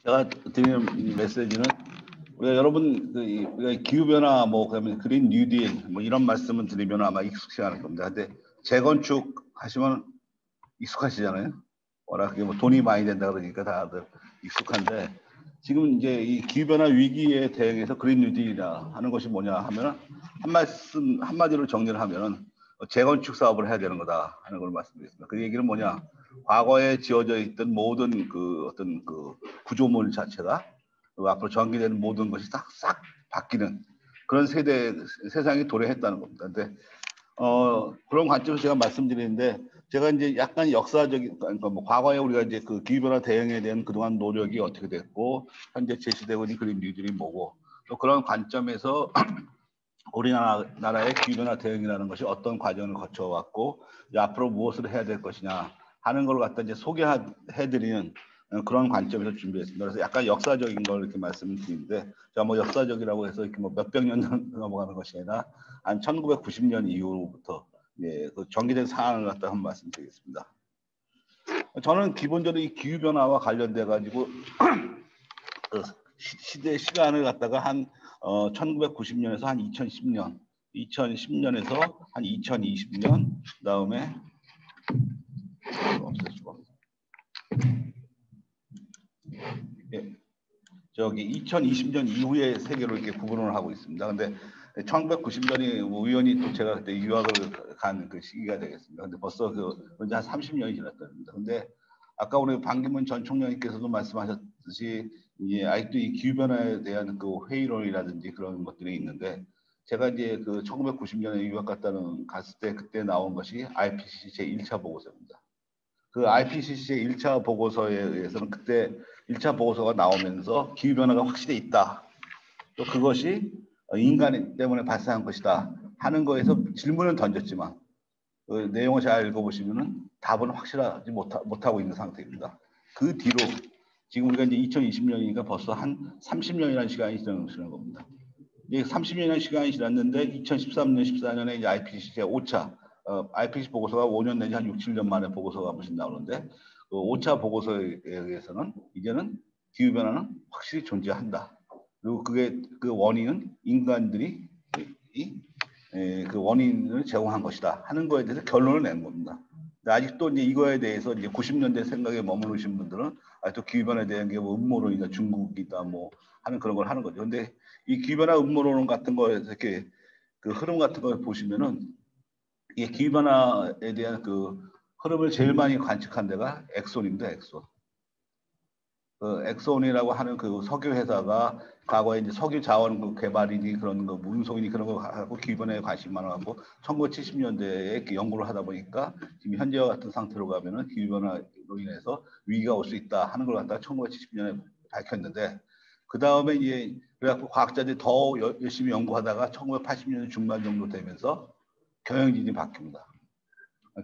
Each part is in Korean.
제가 드리는 메시지는 우리가 여러분 우리가 기후 변화 뭐 그다음에 그린 뉴딜 뭐 이런 말씀을 드리면 아마 익숙치 않을 겁니다. 근데 재건축 하시면 익숙하시잖아요. 워낙 뭐 돈이 많이 된다 그러니까 다들 익숙한데 지금 이제 이 기후 변화 위기에 대응해서 그린 뉴딜이라 하는 것이 뭐냐 하면은 한마디로 정리를 하면은 재건축 사업을 해야 되는 거다 하는 걸 말씀드리겠습니다. 그 얘기는 뭐냐? 과거에 지어져 있던 모든 그 어떤 그 구조물 자체가 앞으로 전개되는 모든 것이 싹 바뀌는 그런 세상이 도래했다는 겁니다. 근데 그런 관점에서 제가 말씀드리는데 제가 이제 약간 역사적인 그러니까 뭐 과거에 우리가 이제 그 기후변화 대응에 대한 그동안 노력이 어떻게 됐고 현재 제시되고 있는 그린 뉴딜이 뭐고 또 그런 관점에서 우리나라의 기후변화 대응이라는 것이 어떤 과정을 거쳐왔고 앞으로 무엇을 해야 될 것이냐 하는 걸 갖다 이제 소개해드리는 그런 관점에서 준비했습니다. 그래서 약간 역사적인 걸 이렇게 말씀드리는데 제가 뭐 역사적이라고 해서 이렇게 뭐 몇백 년 넘어가는 것이 아니라 한 1990년 이후부터 예, 그 전개된 상황을 갖다 한번 말씀드리겠습니다. 저는 기본적으로 이 기후 변화와 관련돼 가지고 그 시간을 갖다가 한 1990년에서 한 2010년, 2010년에서 한 2020년 그다음에 예, 저기 2020년 이후의 세계로 이렇게 구분을 하고 있습니다. 근데 1990년이 우연히 또 제가 그때 유학을 간 그 시기가 되겠습니다. 근데 벌써 한 30년이 지났답니다. 근데 아까 우리 반기문 전 총장님께서도 말씀하셨듯이 이제 아직도 이 기후 변화에 대한 그 회의론이라든지 그런 것들이 있는데 제가 이제 그 1990년에 유학 갔을 때 그때 나온 것이 IPCC 제1차 보고서입니다. 그 IPCC 제1차 보고서에 의해서는 그때 1차 보고서가 나오면서 기후 변화가 확실히 있다. 또 그것이 인간 때문에 발생한 것이다 하는 거에서 질문을 던졌지만 그 내용을 잘 읽어보시면은 답은 확실하지 못하고 있는 상태입니다. 그 뒤로 지금 우리가 이제 2020년이니까 벌써 한 30년이라는 시간이 지나는 겁니다. 이제 30년이라는 시간이 지났는데 2013년, 14년에 이제 IPCC 제5차 IPCC 보고서가 5년 내지 한 6, 7년 만에 보고서가 한 번씩 나오는데 그 5차 보고서에 의해서는 이제는 기후변화는 확실히 존재한다. 그리고 그게 그 원인은 인간들이 그 원인을 제공한 것이다 하는 거에 대해서 결론을 낸 겁니다. 아직도 이제 이거에 대해서 이제 90년대 생각에 머무르신 분들은 아직도 기후변화에 대한 게 뭐 음모론이다 중국이다 뭐 하는 그런 걸 하는 거죠. 근데 이 기후변화 음모론 같은 거에서 이렇게 그 흐름 같은 걸 보시면은 이 기후변화에 대한 그 흐름을 제일 많이 관측한 데가 엑손입니다. 엑손. 그 엑손이라고 하는 그 석유 회사가 과거에 이제 석유 자원 그 개발이니 그런 거 운송이니 그런 거 하고 기후변화에 관심이 많아갖고 1970년대에 연구를 하다 보니까 지금 현재와 같은 상태로 가면은 기후변화로 인해서 위기가 올 수 있다 하는 걸 갖다가 1970년에 밝혔는데 그 다음에 이제 그래갖고 과학자들이 더 열심히 연구하다가 1980년 중반 정도 되면서 경영진이 바뀝니다.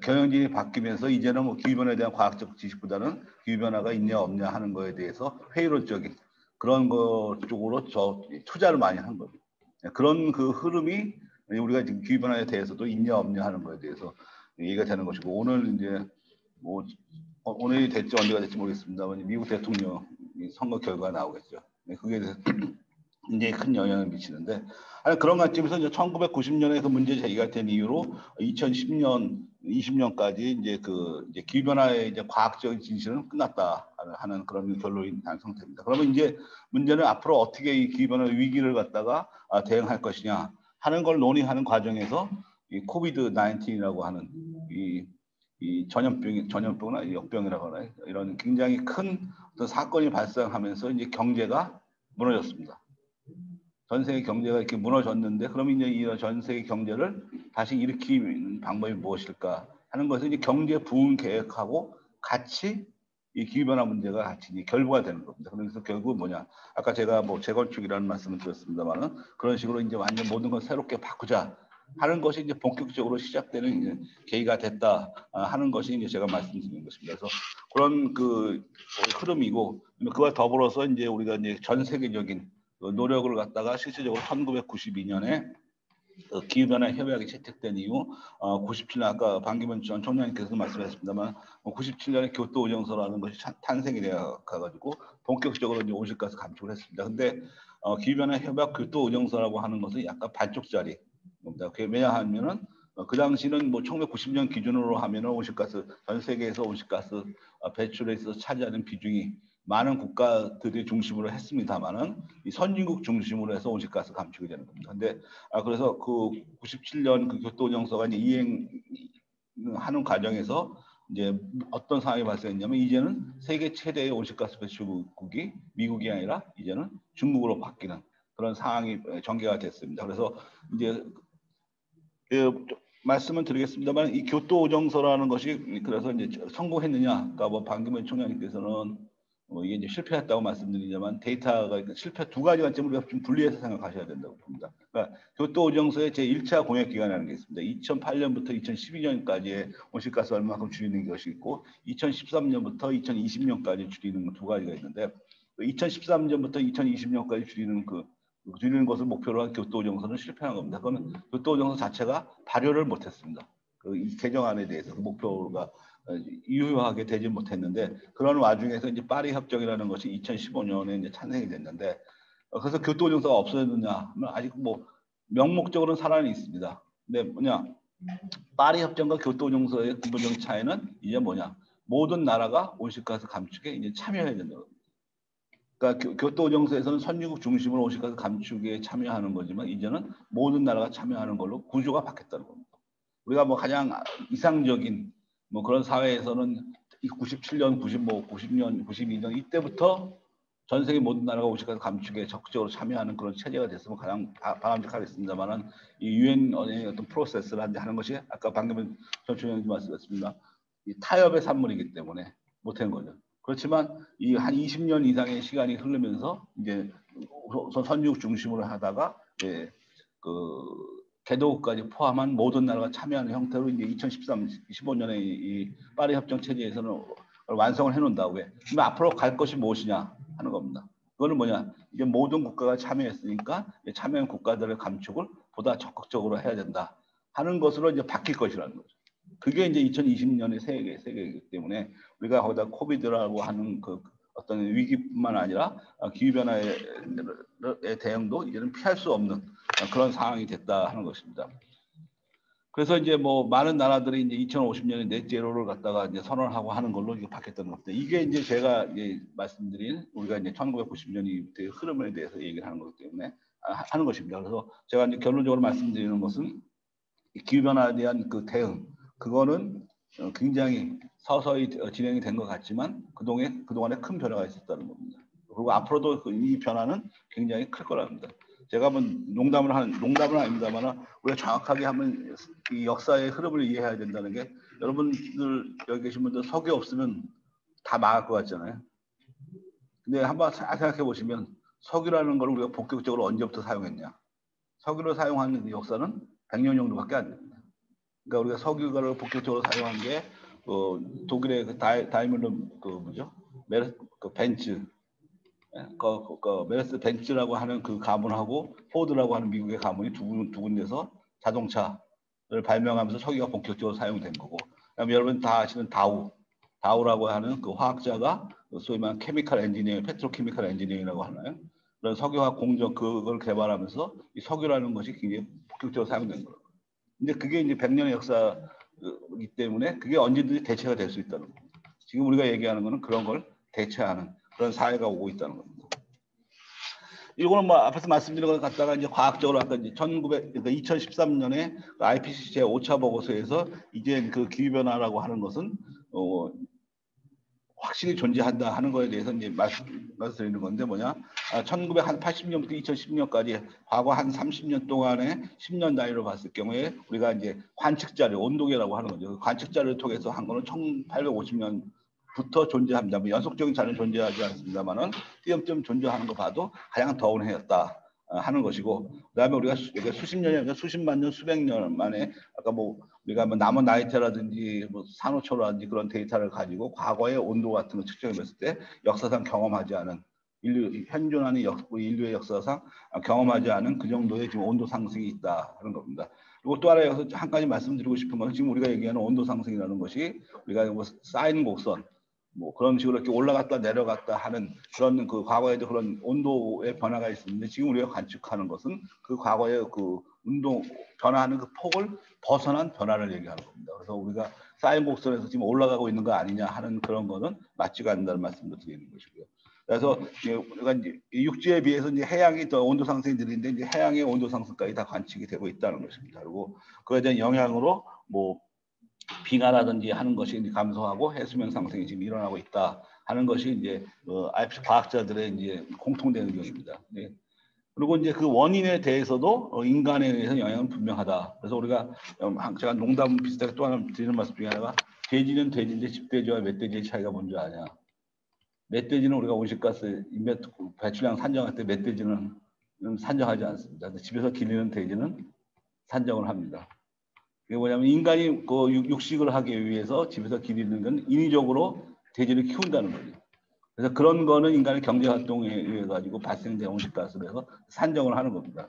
경영진이 바뀌면서 이제는 뭐 기후변화에 대한 과학적 지식보다는 기후변화가 있냐 없냐 하는 거에 대해서 회의론적인 그런 것 쪽으로 투자를 많이 한 겁니다. 그런 그 흐름이 우리가 지금 기후변화에 대해서도 있냐 없냐 하는 거에 대해서 얘기가 되는 것이고 오늘 이제 뭐 오늘이 될지 언제가 될지 모르겠습니다만 미국 대통령 선거 결과가 나오겠죠. 그게 굉장히 큰 영향을 미치는데 아니, 그런 관점에서 이제 1990년에 그 문제 제기가 된 이후로 2010년, 20년까지 이제 그 이제 기후변화의 이제 과학적인 진실은 끝났다 하는 그런 결론이 난 상태입니다. 그러면 이제 문제는 앞으로 어떻게 이 기후변화 위기를 갖다가 대응할 것이냐 하는 걸 논의하는 과정에서 이 코비드 19이라고 하는 이 전염병이나 역병이라고 하나 이런 굉장히 큰 어떤 사건이 발생하면서 이제 경제가 무너졌습니다. 전 세계 경제가 이렇게 무너졌는데 그럼 이제 이 전 세계 경제를 다시 일으키는 방법이 무엇일까 하는 것을 이제 경제 부흥 계획하고 같이 이 기후변화 문제가 같이 이제 결부가 되는 겁니다. 그래서 결국은 뭐냐? 아까 제가 뭐 재건축이라는 말씀을 드렸습니다만은 그런 식으로 이제 완전 모든 걸 새롭게 바꾸자 하는 것이 이제 본격적으로 시작되는 이제 계기가 됐다 하는 것이 이제 제가 말씀드리는 것입니다. 그래서 그런 그 흐름이고 그와 더불어서 이제 우리가 이제 전 세계적인 노력을 갖다가 실질적으로 1992년에 기후변화 협약이 채택된 이후 97년 아까 반기문 전 총장님께서 말씀하셨습니다만 97년에 교토 오정서라는 것이 탄생이 되어 가지고 본격적으로 이제 온실가스 감축을 했습니다. 근데 기후변화 협약 교토 오정서라고 하는 것은 약간 반쪽짜리 겁니다. 왜냐하면은 그 당시는 뭐 1990년 기준으로 하면은 온실가스 전 세계에서 온실가스 배출에 있어서 차지하는 비중이 많은 국가들이 중심으로 했습니다만은 이 선진국 중심으로 해서 온실가스 감축이 되는 겁니다. 근데 그래서 그 97년 그 교토오정서가 이제 이행하는 과정에서 이제 어떤 상황이 발생했냐면 이제는 세계 최대의 온실가스 배출국이 미국이 아니라 이제는 중국으로 바뀌는 그런 상황이 전개가 됐습니다. 그래서 이제 말씀을 드리겠습니다만 이 교토오정서라는 것이 그래서 이제 성공했느냐? 그러니까 뭐 반기문 총장님께서는 이게 이제 실패했다고 말씀드리지만 데이터가 실패 두 가지 관점으로 좀 분리해서 생각하셔야 된다고 봅니다. 그러니까 교토오정서의 제1차 공약 기간이라는 게 있습니다. 2008년부터 2012년까지의 온실가스 얼마만큼 줄이는 것이 있고 2013년부터 2020년까지 줄이는 두 가지가 있는데 2013년부터 2020년까지 줄이는 것을 목표로 한 교토오정서는 실패한 겁니다. 그거는 교토오정서 자체가 발효를 못했습니다. 이 개정안에 대해서 그 목표가 유효하게 되지 못했는데 그런 와중에서 이제 파리 협정이라는 것이 2015년에 이제 찬생이 됐는데 그래서 교토오정서가 없어졌느냐 하면 아직 뭐 명목적으로는 살아는 있습니다. 근데 뭐냐 파리 협정과 교토오정서의 근본적인 차이는 이제 뭐냐 모든 나라가 온실가스 감축에 이제 참여해야 된다고. 그러니까 교토오정서에서는 선진국 중심으로 온실가스 감축에 참여하는 거지만 이제는 모든 나라가 참여하는 걸로 구조가 바뀌었다는 겁니다. 우리가 뭐 가장 이상적인 뭐 그런 사회에서는 97년, 95, 90년, 92년 이때부터 전 세계 모든 나라가 온실가스 감축에 적극적으로 참여하는 그런 체제가 됐으면 가장 바람직하겠습니다만은 이 유엔의 어떤 프로세스를 하는 것이 아까 방금 전 총장님 말씀하셨습니다. 이 타협의 산물이기 때문에 못한 거죠. 그렇지만 이 한 20년 이상의 시간이 흐르면서 이제 선진국 중심으로 하다가 이제 개도국까지 포함한 모든 나라가 참여하는 형태로 이제 2015년에 이 파리 협정 체제에서는 완성을 해놓는다고 해. 그럼 앞으로 갈 것이 무엇이냐 하는 겁니다. 그거는 뭐냐? 이제 모든 국가가 참여했으니까 참여한 국가들의 감축을 보다 적극적으로 해야 된다 하는 것으로 이제 바뀔 것이라는 거죠. 그게 이제 2020년의 세계이기 때문에 우리가 거기다 코비드라고 하는 그 어떤 위기뿐만 아니라 기후변화의 대응도 이제는 피할 수 없는 그런 상황이 됐다 하는 것입니다. 그래서 이제 뭐 많은 나라들이 이제 2050년에 넷제로를 갖다가 이제 선언하고 하는 걸로 이게 바뀌었던 겁니다. 이게 이제 제가 이제 말씀드린 우리가 이제 1990년의 흐름에 대해서 얘기를 하는 거기 때문에 하는 것입니다. 그래서 제가 이제 결론적으로 말씀드리는 것은 기후변화에 대한 그 대응 그거는 굉장히 서서히 진행이 된 것 같지만 그동안에 큰 변화가 있었다는 겁니다. 그리고 앞으로도 이 변화는 굉장히 클 거랍니다. 제가 한번 농담은 아닙니다만 우리가 정확하게 한번 이 역사의 흐름을 이해해야 된다는 게 여러분들 여기 계신 분들 석유 없으면 다 망할 것 같잖아요. 근데 한번 생각해 보시면 석유라는 걸 우리가 본격적으로 언제부터 사용했냐? 석유를 사용하는 역사는 100년 정도밖에 안 됩니다. 그러니까 우리가 석유를 본격적으로 사용한 게 독일의 그 다이밀러 벤츠 메르스 벤츠라고 하는 그 가문하고 포드라고 하는 미국의 가문이 두 군데서 자동차를 발명하면서 석유가 본격적으로 사용된 거고, 그다음에 여러분 다 아시는 다우라고 하는 그 화학자가 소위 말하는 케미컬 엔지니어링, 페트로케미컬 엔지니어링이라고 하나요? 그런 석유화학 공정 그걸 개발하면서 이 석유라는 것이 굉장히 본격적으로 사용된 거예요. 근데 그게 이제 100년의 역사이기 때문에 그게 언제든지 대체가 될 수 있다는 겁니다. 지금 우리가 얘기하는 거는 그런 걸 대체하는 그런 사회가 오고 있다는 겁니다. 이거는 뭐 앞에서 말씀드린 것 갖다가 이제 과학적으로 아까 이제 2013년에 IPCC 제5차 보고서에서 이제 그 기후변화라고 하는 것은 확실히 존재한다 하는 거에 대해서 이제 말씀드리는 건데 뭐냐 1980년부터 2010년까지 과거 한 30년 동안에 10년 단위로 봤을 경우에 우리가 이제 관측 자료 온도계라고 하는 거죠. 관측 자료를 통해서 한 거는 1850년부터 존재합니다. 뭐 연속적인 자료는 존재하지 않습니다만은 띄엄띄엄 존재하는 거 봐도 가장 더운 해였다 하는 것이고, 그다음에 우리가 수십 년이 아니라 수십만 년, 수백 년 만에 아까 뭐 우리가 뭐 남원 나이테라든지 뭐 산호초라든지 그런 데이터를 가지고 과거의 온도 같은 거 측정해 봤을 때 역사상 경험하지 않은 현존하는 인류의 역사상 경험하지 않은 그 정도의 지금 온도 상승이 있다 하는 겁니다. 그리고 또 하나 여기서 한 가지 말씀드리고 싶은 것은 지금 우리가 얘기하는 온도 상승이라는 것이 우리가 뭐 쌓이는 곡선 뭐 그런 식으로 이렇게 올라갔다 내려갔다 하는 그런 그 과거에도 그런 온도의 변화가 있었는데 지금 우리가 관측하는 것은 그 과거의 그 운동 변화하는 그 폭을 벗어난 변화를 얘기하는 겁니다. 그래서 우리가 쌓인 곡선에서 지금 올라가고 있는 거 아니냐 하는 그런 거는 맞지가 않는다는 말씀도 드리는 것이고요. 그래서 우리가 이제 육지에 비해서 이제 해양이 더 온도 상승이 느린데 이제 해양의 온도 상승까지 다 관측이 되고 있다는 것입니다. 그리고 그에 대한 영향으로 뭐 빙하라든지 하는 것이 이제 감소하고 해수면 상승이 지금 일어나고 있다 하는 것이 이제 IPCC 과학자들의 이제 공통된 의견입니다. 네. 그리고 이제 그 원인에 대해서도 인간에 의해서 영향은 분명하다. 그래서 우리가 제가 농담 비슷하게 또 하나 드리는 말씀 중에 하나가 돼지는 돼지인데 집돼지와 멧돼지의 차이가 뭔지 아냐. 멧돼지는 우리가 온실가스 배출량 산정할 때 멧돼지는 산정하지 않습니다. 집에서 기르는 돼지는 산정을 합니다. 그게 뭐냐면 인간이 그 육식을 하기 위해서 집에서 기르는 건 인위적으로 돼지를 키운다는 거죠. 그래서 그런 거는 인간의 경제 활동에 의해 가지고 발생된 온실가스에서 산정을 하는 겁니다.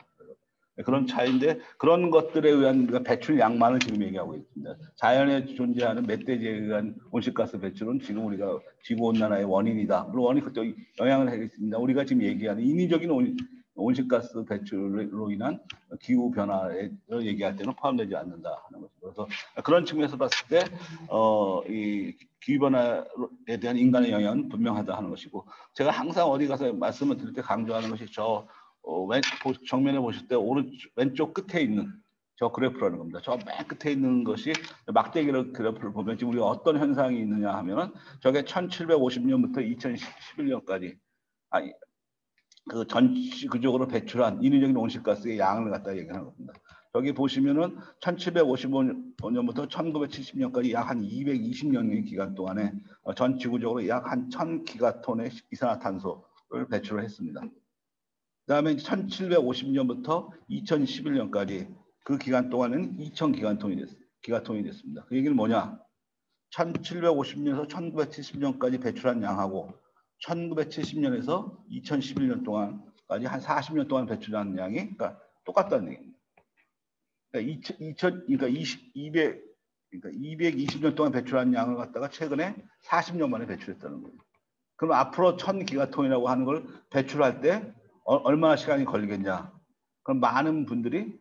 그런 차이인데 그런 것들에 의한 배출량만을 지금 얘기하고 있습니다. 자연에 존재하는 멧돼지에 의한 온실가스 배출은 지금 우리가 지구온난화의 원인이다. 물론 원인이 그때 영향을 하겠습니다. 우리가 지금 얘기하는 인위적인 온실가스 배출로 인한 기후 변화를 얘기할 때는 포함되지 않는다 하는 거죠. 그래서 그런 측면에서 봤을 때 이 기후 변화에 대한 인간의 영향은 분명하다 하는 것이고 제가 항상 어디 가서 말씀을 드릴 때 강조하는 것이 정면에 보실 때 왼쪽 끝에 있는 저 그래프라는 겁니다. 저 맨 끝에 있는 것이 막대기 그래프를 보면 지금 우리가 어떤 현상이 있느냐 하면은 저게 1750년부터 2011년까지 그 전체적으로 배출한 인위적인 온실가스의 양을 갖다 얘기하는 겁니다. 여기 보시면은 1755년부터 1970년까지 약 한 220년의 기간 동안에 전 지구적으로 약 한 1000기가톤의 이산화탄소를 배출을 했습니다. 그 다음에 1750년부터 2011년까지 그 기간 동안은 2000기가톤이 됐습니다. 그 얘기는 뭐냐? 1750년에서 1970년까지 배출한 양하고 1970년에서 2011년 동안까지 한 40년 동안 배출한 양이 그러니까 똑같다는 얘기입니다. 그러니까 220년 동안 배출한 양을 갖다가 최근에 40년 만에 배출했다는 거예요. 그럼 앞으로 1000기가톤이라고 하는 걸 배출할 때 얼마나 시간이 걸리겠냐? 그럼 많은 분들이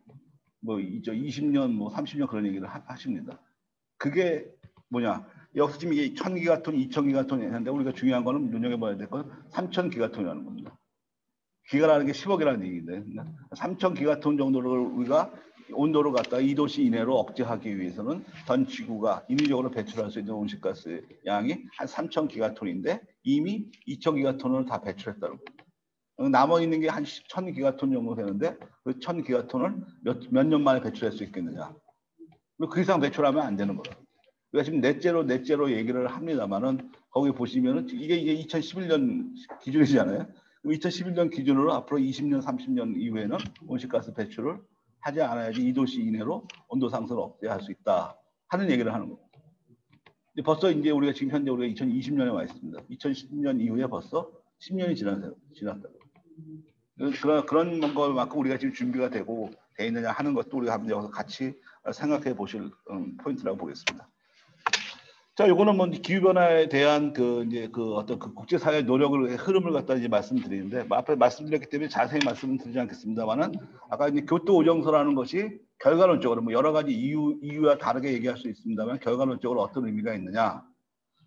뭐 20년, 뭐 30년 그런 얘기를 하십니다. 그게 뭐냐? 여기서 지금 이게 1000기가톤, 2000기가톤이 있는데 우리가 중요한 거는 눈여겨봐야 될 건 3000기가톤이라는 겁니다. 기가라는 게 10억이라는 얘기인데 3000기가톤 정도를 우리가 온도를 갖다가 2도씨 이내로 억제하기 위해서는 전 지구가 인위적으로 배출할 수 있는 온실가스 양이 한 3000기가톤인데 이미 2000기가톤을 다 배출했다는 겁니다. 남아 있는 게 한 1000기가톤 정도 되는데 그 1000기가톤을 몇 년 만에 배출할 수 있겠느냐? 그 이상 배출하면 안 되는 거예요. 우리가 지금 넷째로 얘기를 합니다만은 거기 보시면은 이게 2011년 기준이잖아요. 2011년 기준으로 앞으로 20년, 30년 이후에는 온실가스 배출을 하지 않아야지 2도씨 이내로 온도 상승을 억제할 수 있다 하는 얘기를 하는 겁니다. 벌써 이제 우리가 지금 현재 우리가 2020년에 와 있습니다. 2010년 이후에 벌써 10년이 지났다고. 그런 것만큼 우리가 지금 준비가 되고 돼 있느냐 하는 것도 우리가 한번 여기서 같이 생각해 보실 포인트라고 보겠습니다. 자, 이거는 뭐 기후 변화에 대한 어떤 그 국제사회의 노력을 흐름을 갖다 이제 말씀드리는데 앞에 말씀드렸기 때문에 자세히 말씀은 드리지 않겠습니다만은 아까 이제 교토 오정서라는 것이 결과론적으로 뭐 여러 가지 이유와 다르게 얘기할 수 있습니다만 결과론적으로 어떤 의미가 있느냐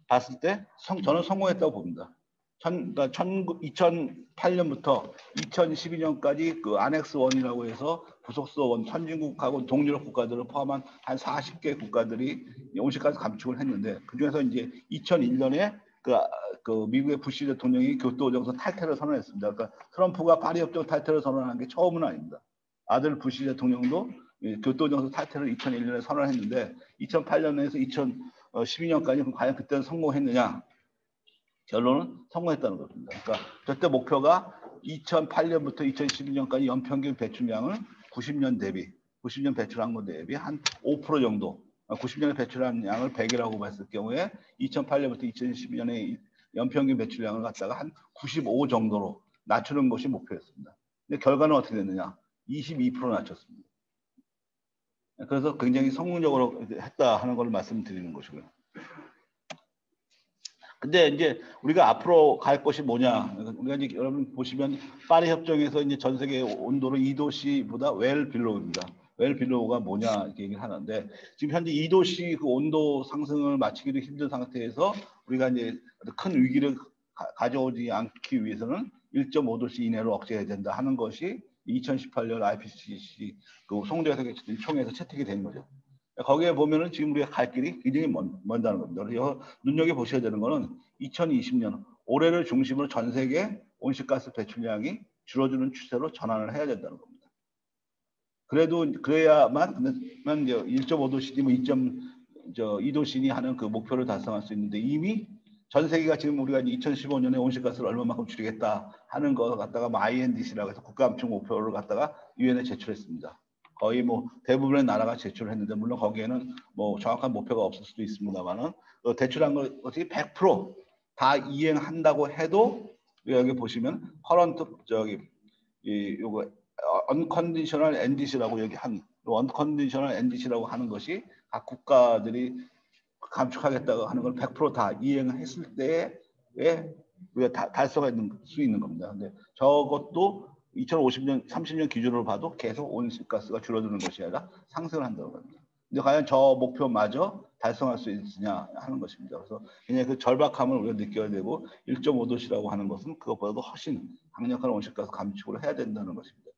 봤을 때 저는 성공했다고 봅니다. 2008년부터 2012년까지 그 안엑스 1이라고 해서 부속서 1 선진국하고 동유럽 국가들을 포함한 한 40개 국가들이 온실가스 감축을 했는데 그중에서 이제 2001년에 그 미국의 부시 대통령이 교토 오정서 탈퇴를 선언했습니다. 그러니까 트럼프가 파리 협정 탈퇴를 선언한 게 처음은 아닙니다. 아들 부시 대통령도 교토 오정서 탈퇴를 2001년에 선언했는데 2008년에서 2012년까지 과연 그때는 성공했느냐? 결론은 성공했다는 겁니다. 그러니까 절대 목표가 2008년부터 2012년까지 연평균 배출량을 90년 배출한 것 대비 한 5% 정도, 90년에 배출한 양을 100이라고 봤을 경우에 2008년부터 2012년에 연평균 배출량을 갖다가 한 95 정도로 낮추는 것이 목표였습니다. 근데 결과는 어떻게 됐느냐? 22% 낮췄습니다. 그래서 굉장히 성공적으로 했다 하는 걸 말씀드리는 것이고요. 근데 이제 우리가 앞으로 갈 것이 뭐냐? 우리가 이제 여러분 보시면 파리 협정에서 이제 전 세계 온도를 2도씨보다 웰 빌로우입니다. 웰 빌로우가 뭐냐 이렇게 얘기를 하는데 지금 현재 2도씨 그 온도 상승을 맞추기도 힘든 상태에서 우리가 이제 큰 위기를 가져오지 않기 위해서는 1.5도씨 이내로 억제해야 된다 하는 것이 2018년 IPCC 그 송도에서 개최된 총회에서 채택이 된 거죠. 거기에 보면은 지금 우리가 갈 길이 굉장히 먼다는 겁니다. 그래서 눈여겨 보셔야 되는 거는 2020년 올해를 중심으로 전 세계 온실가스 배출량이 줄어드는 추세로 전환을 해야 된다는 겁니다. 그래야만 1.5도씨니 뭐 2도씨니 하는 그 목표를 달성할 수 있는데 이미 전 세계가 지금 우리가 2015년에 온실가스를 얼마만큼 줄이겠다 하는 거 갖다가 뭐 INDC라고 해서 국가암축 목표를 갖다가 유엔에 제출했습니다. 거의 뭐 대부분의 나라가 제출을 했는데 물론 거기에는 뭐 정확한 목표가 없을 수도 있습니다만은 대출한 것이 100%다 이행한다고 해도 여기 보시면 커런트 요거 언컨디셔널 NDC라고 여기 한 언컨디셔널 NDC라고 하는 것이 각 국가들이 감축하겠다고 하는 걸 100%다 이행했을 때에 우리가 달성할 수 있는 겁니다. 근데 저것도 2050년, 30년 기준으로 봐도 계속 온실가스가 줄어드는 것이 아니라 상승을 한다는 겁니다. 근데 과연 저 목표마저 달성할 수 있느냐 하는 것입니다. 그래서 그냥 그 절박함을 우리가 느껴야 되고 1.5도씨라고 하는 것은 그것보다도 훨씬 강력한 온실가스 감축을 해야 된다는 것입니다.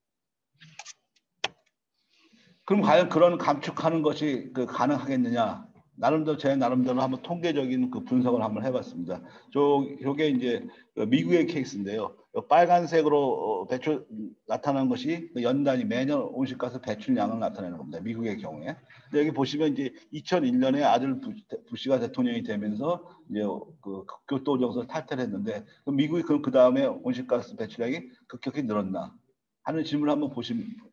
그럼 과연 그런 감축하는 것이 가능하겠느냐? 제 나름대로 한번 통계적인 그 분석을 한번 해봤습니다. 저게 이제 미국의 케이스인데요. 빨간색으로 나타난 것이 연단위 매년 온실가스 배출량을 나타내는 겁니다. 미국의 경우에. 근데 여기 보시면 이제 2001년에 아들 부시가 대통령이 되면서 이제 그 교토정책을 탈퇴를 했는데 미국이 그 다음에 온실가스 배출량이 급격히 늘었나 하는 질문을 한번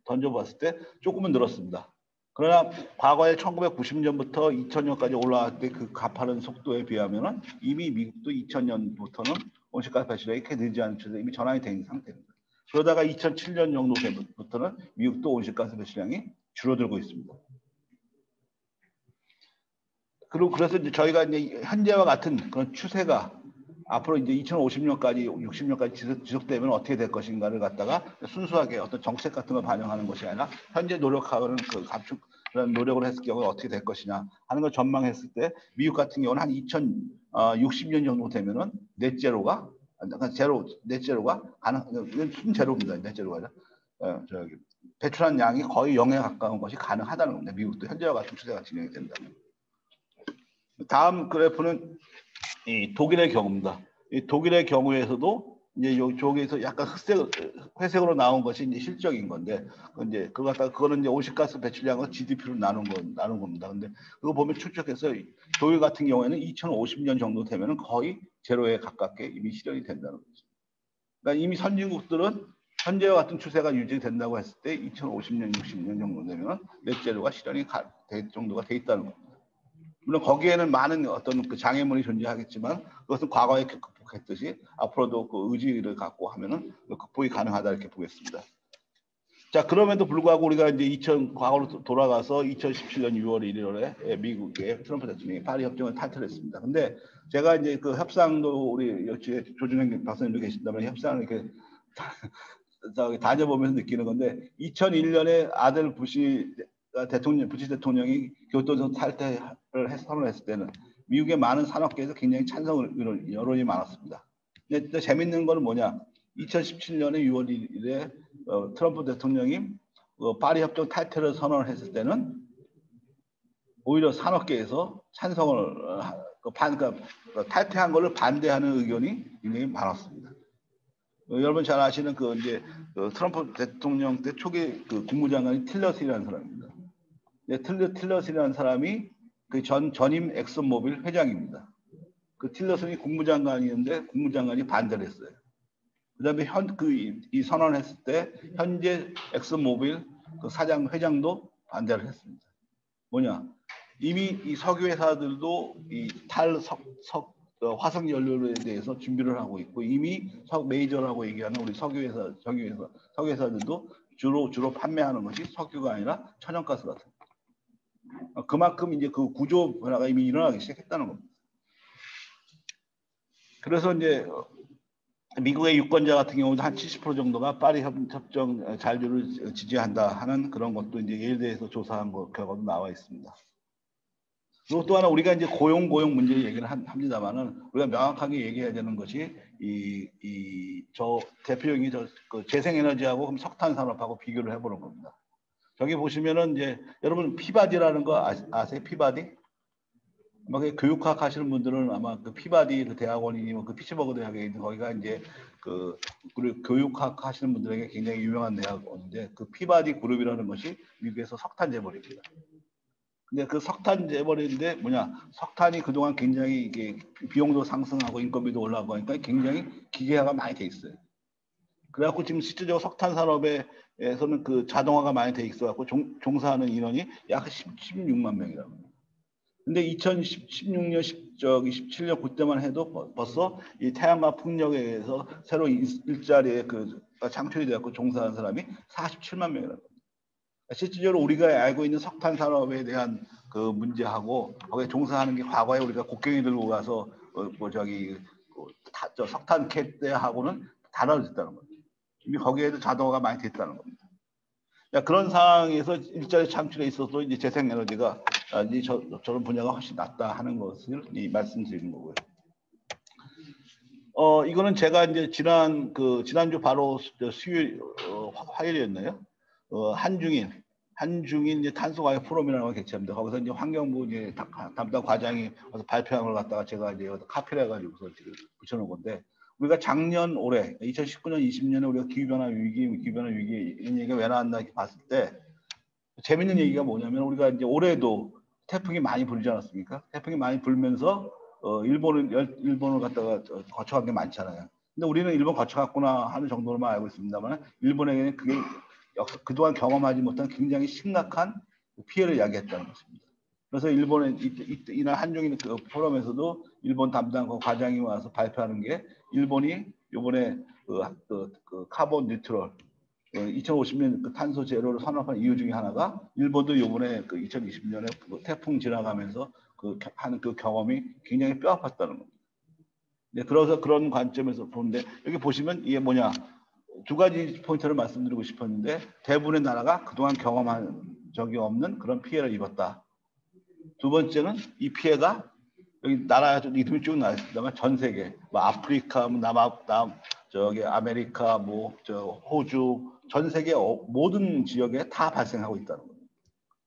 던져봤을 때 조금은 늘었습니다. 그러나 과거에 1990년부터 2000년까지 올라갈 때 그 가파른 속도에 비하면 이미 미국도 2000년부터는 온실가스 배출량이 크게 늘지 않은 채로 이미 전환이 된 상태입니다. 그러다가 2007년 정도 때부터는 미국도 온실가스 배출량이 줄어들고 있습니다. 그래서 이제 저희가 이제 현재와 같은 그런 추세가 앞으로 이제 2050년까지, 60년까지 지속되면 어떻게 될 것인가를 갖다가 순수하게 어떤 정책 같은 걸 반영하는 것이 아니라 현재 노력하는 그 감축 그런 노력을 했을 경우에 어떻게 될 것이냐 하는 걸 전망했을 때 미국 같은 경우는 한 2060년 정도 되면은 넷제로가 순제로입니다. 넷제로가 배출한 양이 거의 0에 가까운 것이 가능하다는 겁니다. 미국도 현재와 같은 추세가 진행이 된다면. 다음 그래프는 이 독일의 경우입니다. 이 독일의 경우에서도 이제 저기에서 약간 회색으로 나온 것이 이제 실적인 건데, 이제 그거는 이제 온실가스 배출량을 GDP로 나눈 겁니다. 근데 그거 보면 추측해서 독일 같은 경우에는 2050년 정도 되면은 거의 제로에 가깝게 이미 실현이 된다는 거죠. 그러니까 이미 선진국들은 현재와 같은 추세가 유지된다고 했을 때 2050년, 60년 정도 되면 넷제로가 실현이 될 정도가 돼 있다는 겁니다. 물론 거기에는 많은 어떤 그 장애물이 존재하겠지만 그것은 과거에 극복했듯이 앞으로도 그 의지를 갖고 하면은 극복이 가능하다 이렇게 보겠습니다. 자, 그럼에도 불구하고 우리가 이제 과거로 돌아가서 2017년 6월 1일에 미국의 트럼프 대통령이 파리 협정을 탈퇴했습니다. 근데 제가 이제 그 협상도 우리 조준행 박사님도 계신다면 협상을 이렇게 다녀보면서 느끼는 건데 2001년에 아들 부시 대통령이 교토에서 탈퇴를 선언했을 때는 미국의 많은 산업계에서 굉장히 찬성 여론이 많았습니다. 근데 재밌는 건 뭐냐? 2017년에 6월 1일에 트럼프 대통령이 파리 협정 탈퇴를 선언했을 때는 오히려 산업계에서 찬성을 그러니까 탈퇴한 것을 반대하는 의견이 굉장히 많았습니다. 여러분 잘 아시는 이제 트럼프 대통령 때 초기 그 국무장관이 틸러스라는 사람입니다. 틸러스라는 사람이 그 전임 엑슨모빌 회장입니다. 그 틸러슨이 국무장관이었는데 국무장관이 반대를 했어요. 그다음에 이 선언했을 때 현재 엑슨모빌 그 회장도 반대를 했습니다. 뭐냐? 이미 이 석유 회사들도 이 화석 연료에 대해서 준비를 하고 있고 이미 메이저라고 얘기하는 우리 석유회사들도 주로 판매하는 것이 석유가 아니라 천연가스 같은. 그만큼 이제 그 구조 변화가 이미 일어나기 시작했다는 겁니다. 그래서 이제 미국의 유권자 같은 경우도 한 70% 정도가 파리 협정 잔류를 지지한다 하는 그런 것도 이제 예에 대해서 조사한 결과도 나와 있습니다. 그리고 또 하나 우리가 이제 고용 문제 얘기를 합니다만은 우리가 명확하게 얘기해야 되는 것이 저 대표적인 그 재생에너지하고 그럼 석탄 산업하고 비교를 해보는 겁니다. 저기 보시면은 이제 여러분 피바디라는 거 아세요? 피바디? 아마 교육학 하시는 분들은 아마 그 피바디 그 대학원이니 그 피츠버그 대학에 있는 거기가 이제 그 교육학 하시는 분들에게 굉장히 유명한 대학원인데 그 피바디 그룹이라는 것이 미국에서 석탄 재벌입니다. 근데 그 석탄 재벌인데 뭐냐 석탄이 그동안 굉장히 이게 비용도 상승하고 인건비도 올라가고 하니까 굉장히 기계화가 많이 돼 있어요. 그래갖고 지금 실질적으로 석탄 산업에서는 그 자동화가 많이 돼 있어갖고 종사하는 인원이 약 16만 명이라고 합니다. 근데 2016년, 17년 그때만 해도 벌써 이 태양광 풍력에 의해서 새로 일자리에 창출이 되었고 종사하는 사람이 47만 명이라고 합니다. 실질적으로 우리가 알고 있는 석탄 산업에 대한 그 문제하고 거기에 종사하는 게 과거에 우리가 곡괭이 들고 가서 석탄 캘 때하고는 달라졌다는 겁니다. 이미 거기에도 자동화가 많이 됐다는 겁니다. 그런 상황에서 일자리 창출에 있어서 이제 재생에너지가 저런 분야가 훨씬 낫다 하는 것을 말씀드리는 거고요. 이거는 제가 이제 지난주 바로 수요일 화요일이었나요? 한중인 이제 탄소가격 포럼이라는 걸 개최합니다. 거기서 이제 환경부 이제 담당 과장이 와서 발표한 걸 갖다가 제가 이제 카피를 해가지고서 지금 붙여놓은 건데, 우리가 작년 올해 2019년 20년에 우리가 기후변화 위기 이런 얘기가 왜 나왔나 이렇게 봤을 때 재밌는 얘기가 뭐냐면, 우리가 이제 올해도 태풍이 많이 불지 않았습니까? 태풍이 많이 불면서 일본을 갖다가 거쳐간 게 많잖아요. 근데 우리는 일본 거쳐갔구나 하는 정도로만 알고 있습니다만, 일본에게는 그게 그동안 경험하지 못한 굉장히 심각한 피해를 야기했다는 것입니다. 그래서 일본에 이날 한중인 그 포럼에서도 일본 담당 과장이 와서 발표하는 게, 일본이 이번에 그 카본 뉴트럴 2050년 그 탄소 제로를 선언한 이유 중에 하나가, 일본도 이번에 그 2020년에 그 태풍 지나가면서 하는 그 경험이 굉장히 뼈아팠다는 겁니다. 네, 그래서 그런 관점에서 보는데, 여기 보시면 이게 뭐냐, 두 가지 포인트를 말씀드리고 싶었는데, 대부분의 나라가 그동안 경험한 적이 없는 그런 피해를 입었다. 두 번째는 이 피해가 여기 나라 이름이 쭉 나와 있습니다만 전 세계, 뭐 아프리카, 저기 아메리카, 호주, 전 세계 모든 지역에 다 발생하고 있다는 겁니다.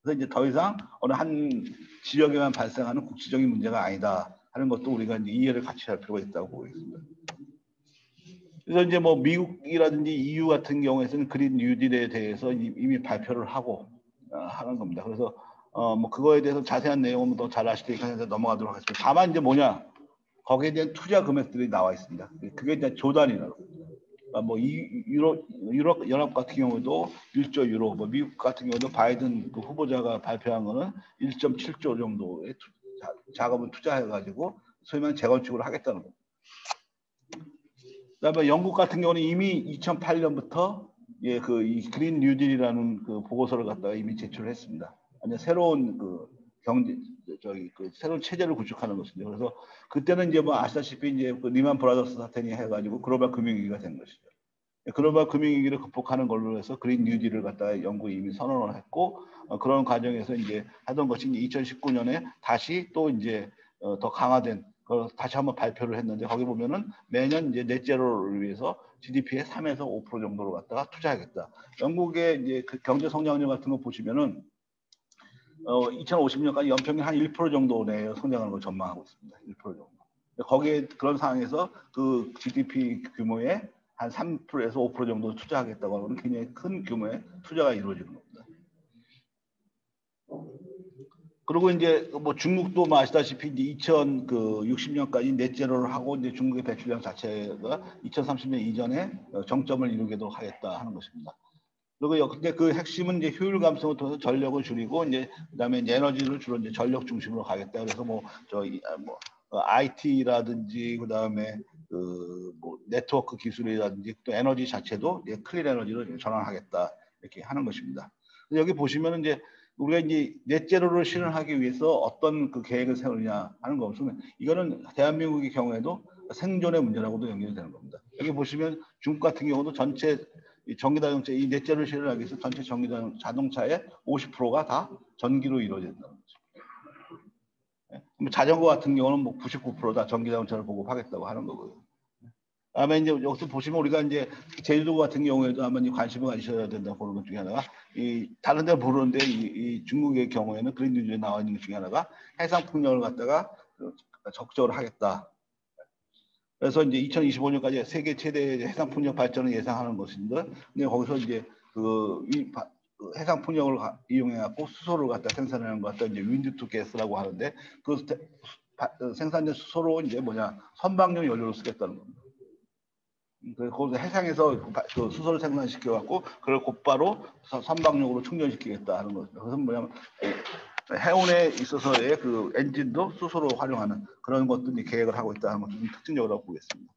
그래서 이제 더 이상 어느 한 지역에만 발생하는 국지적인 문제가 아니다 하는 것도 우리가 이제 이해를 같이 할 필요가 있다고 보고 있습니다. 그래서 이제 뭐 미국이라든지 EU 같은 경우에서는 그린 뉴딜에 대해서 이미 발표를 하고 하는 겁니다. 그래서 뭐 그거에 대해서 자세한 내용은 더 잘 아실 테니까 넘어가도록 하겠습니다. 다만 이제 뭐냐, 거기에 대한 투자 금액들이 나와 있습니다. 그게 이제 조단이라고. 뭐 유럽 연합 같은 경우도 1조 유로, 뭐 미국 같은 경우도 바이든 그 후보자가 발표한 거는 1.7조 정도의 자금을 투자해가지고 소위 말하는 재건축을 하겠다는 겁니다. 그다음에 영국 같은 경우는 이미 2008년부터 이 그린 뉴딜이라는 그 보고서를 갖다가 이미 제출을 했습니다. 아니 새로운 그 새로운 체제를 구축하는 것이죠. 그래서 그때는 이제 뭐 아시다시피 이제 그 리만 브라더스 사태니 해가지고 글로벌 금융위기가 된 것이죠. 글로벌 금융위기를 극복하는 걸로 해서 그린 뉴딜을 갖다가 영국이 이미 선언을 했고, 그런 과정에서 이제 하던 것이 2019년에 다시 또 이제 더 강화된 다시 한번 발표를 했는데, 거기 보면은 매년 이제 넷제로를 위해서 GDP의 3에서 5% 정도로 갖다가 투자하겠다. 영국의 이제 그 경제 성장률 같은 거 보시면은 2050년까지 연평균 한 1% 정도 내에 성장하는 걸 전망하고 있습니다. 1% 정도. 거기에 그런 상황에서 그 GDP 규모의 한 3%에서 5% 정도 투자하겠다고 하는 굉장히 큰 규모의 투자가 이루어지는 겁니다. 그리고 이제 뭐 중국도 뭐 아시다시피 이제 2060년까지 넷제로를 하고, 이제 중국의 배출량 자체가 2030년 이전에 정점을 이루도록 하겠다 하는 것입니다. 그리고 근데 그 핵심은 이제 효율 감성을 통해서 전력을 줄이고, 이제 그다음에 이제 에너지를 주로 이제 전력 중심으로 가겠다. 그래서 IT라든지 그다음에 뭐 네트워크 기술이라든지 또 에너지 자체도 이제 클린 에너지로 전환하겠다 이렇게 하는 것입니다. 여기 보시면 이제 우리가 이제 넷제로를 실현하기 위해서 어떤 그 계획을 세우느냐 하는 거 없으면 이거는 대한민국의 경우에도 생존의 문제라고도 연결되는 겁니다. 여기 보시면 중국 같은 경우도 전체 전기자동차 이 넷제로를 실현하기 위해서 전체 전기자동차의 50%가 다 전기로 이루어진다는 거죠. 자전거 같은 경우는 뭐 99%다 전기자동차를 보급하겠다고 하는 거고요. 다음에 이제 여기서 보시면 우리가 이제 제주도 같은 경우에도 아마 관심을 가지셔야 된다고 보는 것 중에 하나가 이 다른 데 모르는데 이 중국의 경우에는 그린 뉴스에 나와 있는 것 중에 하나가 해상 풍력을 갖다가 적극적으로 하겠다. 그래서 이제 2025년까지 세계 최대 해상 풍력 발전을 예상하는 것인데, 근데 거기서 이제 그 해상 풍력을 이용해 갖고 수소를 갖다 생산하는 것 같다 이제 윈드 투 가스라고 하는데 그 생산된 수소로 이제 뭐냐 선박용 연료로 쓰겠다는 겁니다. 거기서 해상에서 그 수소를 생산시켜 갖고 그걸 곧바로 선박용으로 충전시키겠다 하는 거죠. 그래서 뭐냐면 해운에 있어서의 그 엔진도 수소로 활용하는 그런 것들이 계획을 하고 있다는 것을 좀 특징적으로 보겠습니다.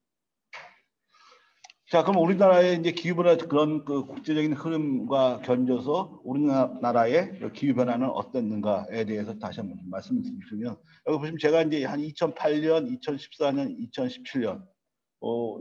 자, 그럼 우리나라의 이제 기후변화 그런 그 국제적인 흐름과 견져서 우리나라의 기후변화는 어땠는가에 대해서 다시 한번 말씀드리면 여기 보시면 제가 이제 한 2008년, 2014년, 2017년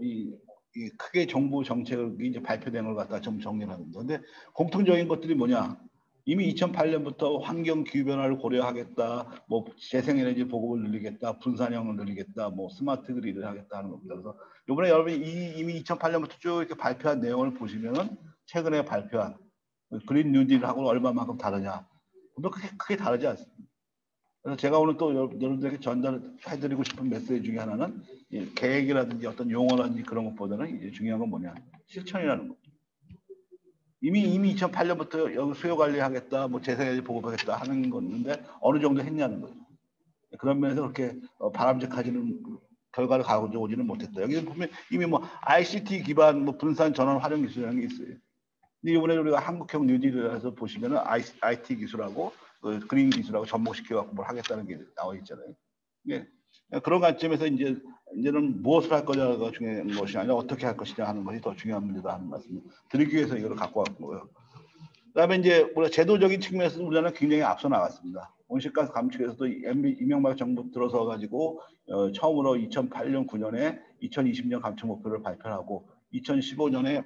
이 크게 정부 정책이 이제 발표된 걸 갖다 좀 정리를 합니다. 근데 공통적인 것들이 뭐냐? 이미 2008년부터 환경 기후 변화를 고려하겠다, 뭐 재생에너지 보급을 늘리겠다, 분산형을 늘리겠다, 뭐 스마트 그리드를 하겠다 하는 겁니다. 그래서 이번에 여러분이 이미 2008년부터 쭉 이렇게 발표한 내용을 보시면은 최근에 발표한 그린 뉴딜하고는 얼마만큼 다르냐? 크게 다르지 않습니다. 그래서 제가 오늘 또 여러분들에게 전달해드리고 싶은 메시지 중에 하나는 계획이라든지 어떤 용어라든지 그런 것보다는 이제 중요한 건 뭐냐? 실천이라는 겁니다. 이미 2008년부터 여기 수요 관리하겠다, 뭐 재생에너지 보급하겠다 하는 건데 어느 정도 했냐는 거죠. 그런 면에서 그렇게 바람직하지는 결과를 가져오지는 못했다. 여기 보면 이미 뭐 ICT 기반 뭐 분산 전원 활용 기술이라는 게 있어요. 근데 이번에 우리가 한국형 뉴딜에서 보시면은 IT 기술하고 그린 기술하고 접목시켜 갖고 뭘 하겠다는 게 나와 있잖아요. 예. 그런 관점에서 이제는 무엇을 할 거냐가 중요한 것이 아니라 어떻게 할 것이냐 하는 것이 더 중요한 문제다 하는 말씀을 드리기 위해서 이걸 갖고 왔고요. 그다음에 이제 우리가 제도적인 측면에서 우리나라는 굉장히 앞서 나갔습니다. 온실가스 감축에서도 이명박 정부 들어서 가지고 처음으로 2008년 9년에 2020년 감축 목표를 발표하고 2015년에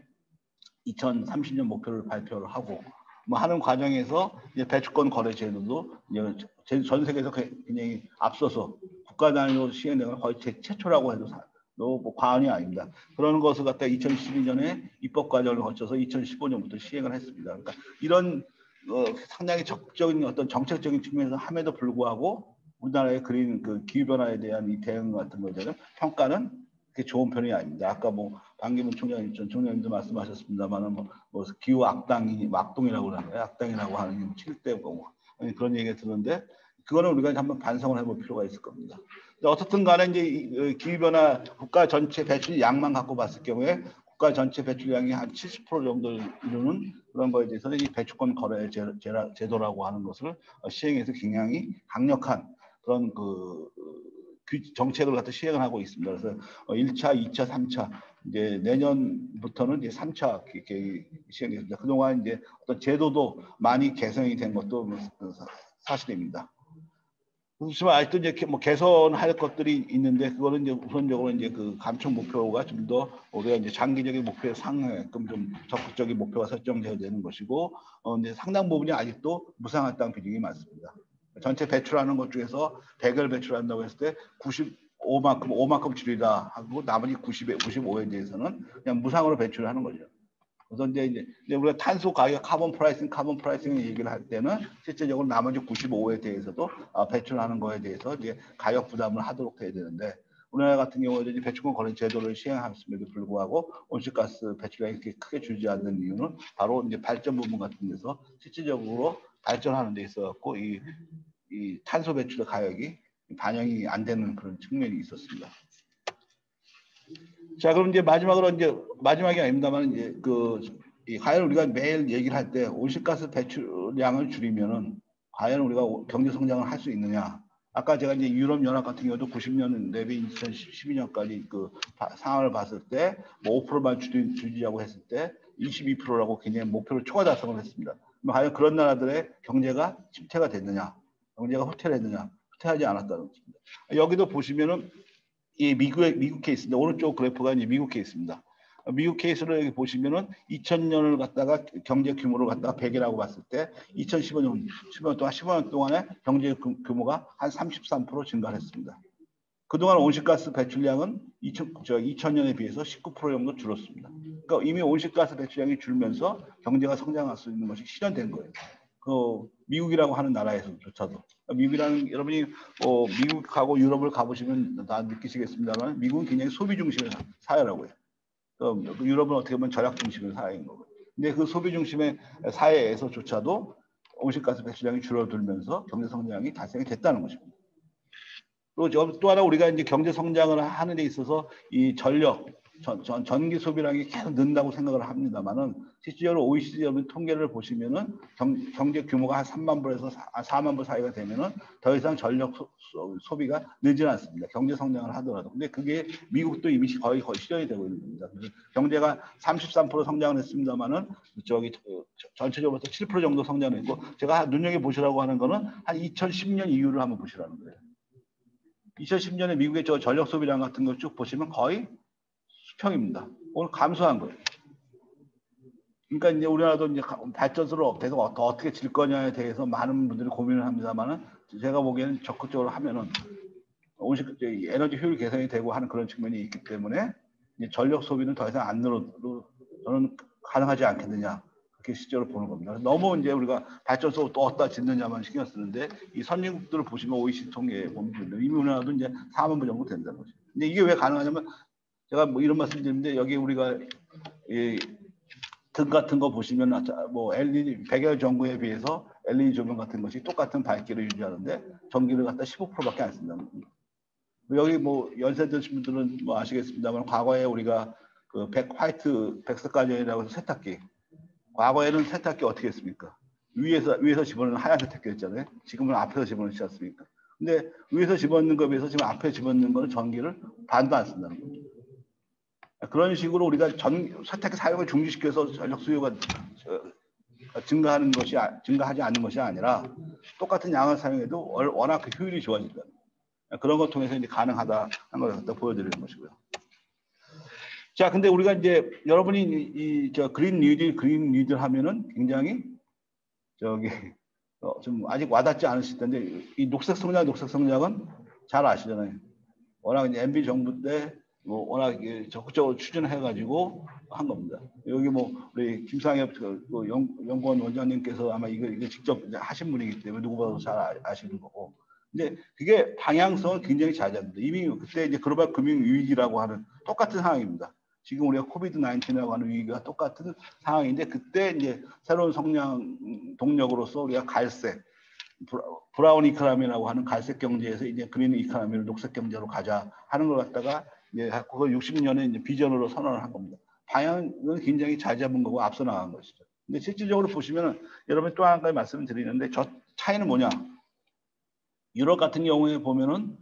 2030년 목표를 발표를 하고 뭐 하는 과정에서 이제 배출권 거래 제도도 이제 전 세계에서 굉장히 앞서서 국가 단위로 시행된 건 거의 최초라고 해도 뭐 과언이 아닙니다. 그런 것을 갖다 2012년에 입법 과정을 거쳐서 2015년부터 시행을 했습니다. 그러니까 이런 상당히 적극적인 어떤 정책적인 측면에서 함에도 불구하고 우리나라의 그린 그 기후 변화에 대한 이 대응 같은 것에 대한 평가는 그게 좋은 편이 아닙니다. 아까 뭐 반기문 총장님도 말씀하셨습니다만은 뭐 기후 악당이라고 하는 거예요. 악당이라고 하는 7대 뭐 그런 얘기가 드는데 그거는 우리가 한번 반성을 해볼 필요가 있을 겁니다. 어떻든 간에 이제 기후변화 국가 전체 배출 양만 갖고 봤을 경우에 국가 전체 배출량이 한 70% 정도 이루는 그런 거에 대해서는 이 배출권 거래 제도라고 하는 것을 시행해서 굉장히 강력한 그런 정책을 갖다 시행을 하고 있습니다. 그래서 1차, 2차, 3차 이제 내년부터는 이제 3차 시행됐습니다. 그동안 이제 어떤 제도도 많이 개선이 된 것도 사실입니다. 그렇지만 아직도 이제 뭐 개선할 것들이 있는데 그거는 이제 우선적으로 이제 그 감축 목표가 좀 더 우리가 이제 장기적인 목표에 상하게끔 좀 적극적인 목표가 설정되어야 되는 것이고 이제 상당 부분이 아직도 무상한당 비중이 많습니다. 전체 배출하는 것 중에서 100을 배출한다고 했을 때 5만큼 줄이다 하고 나머지 95에 대해서는 그냥 무상으로 배출을 하는 거죠. 그래서 이제 우리가 탄소 가격 카본 프라이싱 얘기를 할 때는 실제적으로 나머지 95에 대해서도 배출하는 거에 대해서 이제 가격 부담을 하도록 해야 되는데 우리나라 같은 경우에도 이제 배출권 거래 제도를 시행했음에도 불구하고 온실가스 배출량이 이렇게 크게 줄지 않는 이유는 바로 이제 발전 부분 같은 데서 실질적으로 발전하는 데 있어 갖고 이 탄소 배출의 가격이 반영이 안 되는 그런 측면이 있었습니다. 자, 그럼 이제 마지막으로 이제 마지막이 아닙니다만 이제 과연 우리가 매일 얘기를 할 때 온실가스 배출량을 줄이면은 과연 우리가 경제 성장을 할 수 있느냐? 아까 제가 이제 유럽 연합 같은 경우도 90년 대비 2012년까지 그 상황을 봤을 때 뭐 5%만 주지하고 했을 때 22%라고 굉장히 목표를 초과 달성을 했습니다. 과연 그런 나라들의 경제가 침체가 됐느냐, 경제가 후퇴했느냐, 후퇴하지 않았다는 것입니다. 여기도 보시면은 이 미국 케이스인데 오른쪽 그래프가 이제 미국 케이스입니다. 미국 케이스를 여기 보시면은 2000년을 갖다가 경제 규모를 갖다가 100이라고 봤을 때 2015년 15년 동안에 경제 규모가 한 33% 증가했습니다. 그동안 온실가스 배출량은 2000년에 비해서 19% 정도 줄었습니다. 그러니까 이미 온실가스 배출량이 줄면서 경제가 성장할 수 있는 것이 실현된 거예요. 그 미국이라고 하는 나라에서조차도. 미국이라는 여러분이 미국하고 유럽을 가보시면 다 느끼시겠습니다만 미국은 굉장히 소비 중심의 사회라고 해요. 유럽은 어떻게 보면 절약 중심의 사회인 거고요. 근데 그 소비 중심의 사회에서조차도 온실가스 배출량이 줄어들면서 경제 성장이 달성이 됐다는 것입니다. 또 하나 우리가 이제 경제 성장을 하는 데 있어서 이 전기 소비량이 계속 는다고 생각을 합니다만은 실질적으로 OECD 여러분 통계를 보시면은 경제 규모가 한 3만 불에서 4만 불 사이가 되면은 더 이상 전력 소비가 늘지 않습니다. 경제 성장을 하더라도. 근데 그게 미국도 이미 거의 실현이 되고 있는 겁니다. 경제가 33% 성장을 했습니다만은 전체적으로 7% 정도 성장했고 제가 눈여겨 보시라고 하는 거는 한 2010년 이후를 한번 보시라는 거예요. 2010년에 미국의 전력 소비량 같은 걸 쭉 보시면 거의 수평입니다. 오늘 감소한 거예요. 그러니까 이제 우리나라도 이제 발전소를 계속 어떻게 질 거냐에 대해서 많은 분들이 고민을 합니다만은 제가 보기에는 적극적으로 하면은 에너지 효율 개선이 되고 하는 그런 측면이 있기 때문에 이제 전력 소비는 더 이상 안 늘어도 저는 가능하지 않겠느냐. 그렇게 실제로 보는 겁니다. 너무 이제 우리가 발전소 또 어디다 짓느냐만 신경 쓰는데 이 선진국들을 보시면 OECD 통계에 보면 이미 우리나라도 이제 4만 부 정도 된다는 거죠. 근데 이게 왜 가능하냐면 제가 뭐 이런 말씀 드리는데 여기 우리가 등 같은 거 보시면 뭐 LED 백열 전구에 비해서 LED 조명 같은 것이 똑같은 밝기를 유지하는데 전기를 갖다 15%밖에 안 쓴다는 겁니다. 여기 뭐 연세 드신 분들은 뭐 아시겠습니다만 과거에 우리가 그 백색 가전이라고 해서 세탁기 과거에는 세탁기 어떻게 했습니까? 위에서 집어넣는 하얀 세탁기였잖아요. 지금은 앞에서 집어넣지 않습니까? 근데 위에서 집어넣는 거에 비해서 지금 앞에 집어넣는 거는 전기를 반도 안 쓴다는 겁니다. 그런 식으로 우리가 세탁기 사용을 중지시켜서 전력 수요가 증가하지 않는 것이 아니라 똑같은 양을 사용해도 워낙 그 효율이 좋아진다. 그런 것 통해서 이제 가능하다 하는 걸 갖다 보여드리는 것이고요. 자, 근데 우리가 이제 여러분이 그린 뉴딜 하면은 굉장히 좀 아직 와닿지 않으실 텐데 이 녹색 성장은 잘 아시잖아요. 워낙 이제 MB 정부 때 뭐 워낙 적극적으로 추진해가지고 한 겁니다. 여기 뭐 우리 김상엽 연구원 원장님께서 아마 이거 직접 하신 분이기 때문에 누구보다도 잘 아시는 거고. 근데 그게 방향성은 굉장히 잘 잡니다. 이미 그때 이제 글로벌 금융 위기라고 하는 똑같은 상황입니다. 지금 우리가 코비드-19이라고 하는 위기가 똑같은 상황인데 그때 이제 새로운 성장 동력으로서 우리가 갈색 브라운 이코노미라고 하는 갈색 경제에서 이제 그린 이코노미를 녹색 경제로 가자 하는 걸 갖다가 이제 그걸 60년에 이제 비전으로 선언을 한 겁니다. 방향은 굉장히 잘 잡은 거고 앞서 나간 것이죠. 근데 실질적으로 보시면은 여러분 또 한 가지 말씀을 드리는데 저 차이는 뭐냐? 유럽 같은 경우에 보면은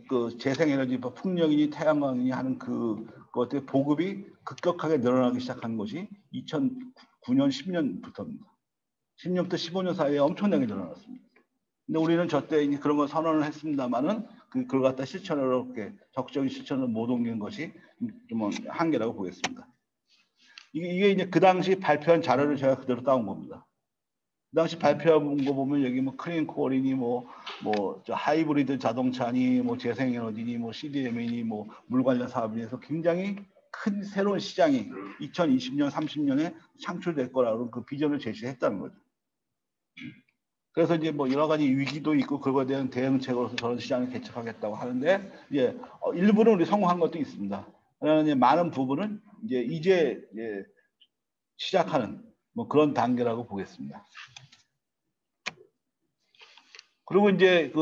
그 재생에너지 풍력이니 태양광이니 하는 그것의 보급이 급격하게 늘어나기 시작한 것이 2009년 10년부터입니다. 10년부터 15년 사이에 엄청나게 늘어났습니다. 근데 우리는 저때 그런 걸 선언을 했습니다만은 그걸 갖다 실천으로 이렇게 적극적인 실천을 못 옮긴 것이 좀 한계라고 보겠습니다. 이게 이제 그 당시 발표한 자료를 제가 그대로 따온 겁니다. 그 당시 발표한 거 보면 여기 뭐 클린코어리니 저 하이브리드 자동차니 뭐 재생에너지니 뭐 CDM이니 뭐 물 관련 사업에 해서 굉장히 큰 새로운 시장이 2020년 30년에 창출될 거라고 그 비전을 제시했다는 거죠. 그래서 이제 뭐 여러 가지 위기도 있고 그거에 대한 대응책으로서 저런 시장을 개척하겠다고 하는데 이제 일부는 우리 성공한 것도 있습니다. 그러나 이제 많은 부분은 이제 시작하는 뭐 그런 단계라고 보겠습니다. 그리고 이제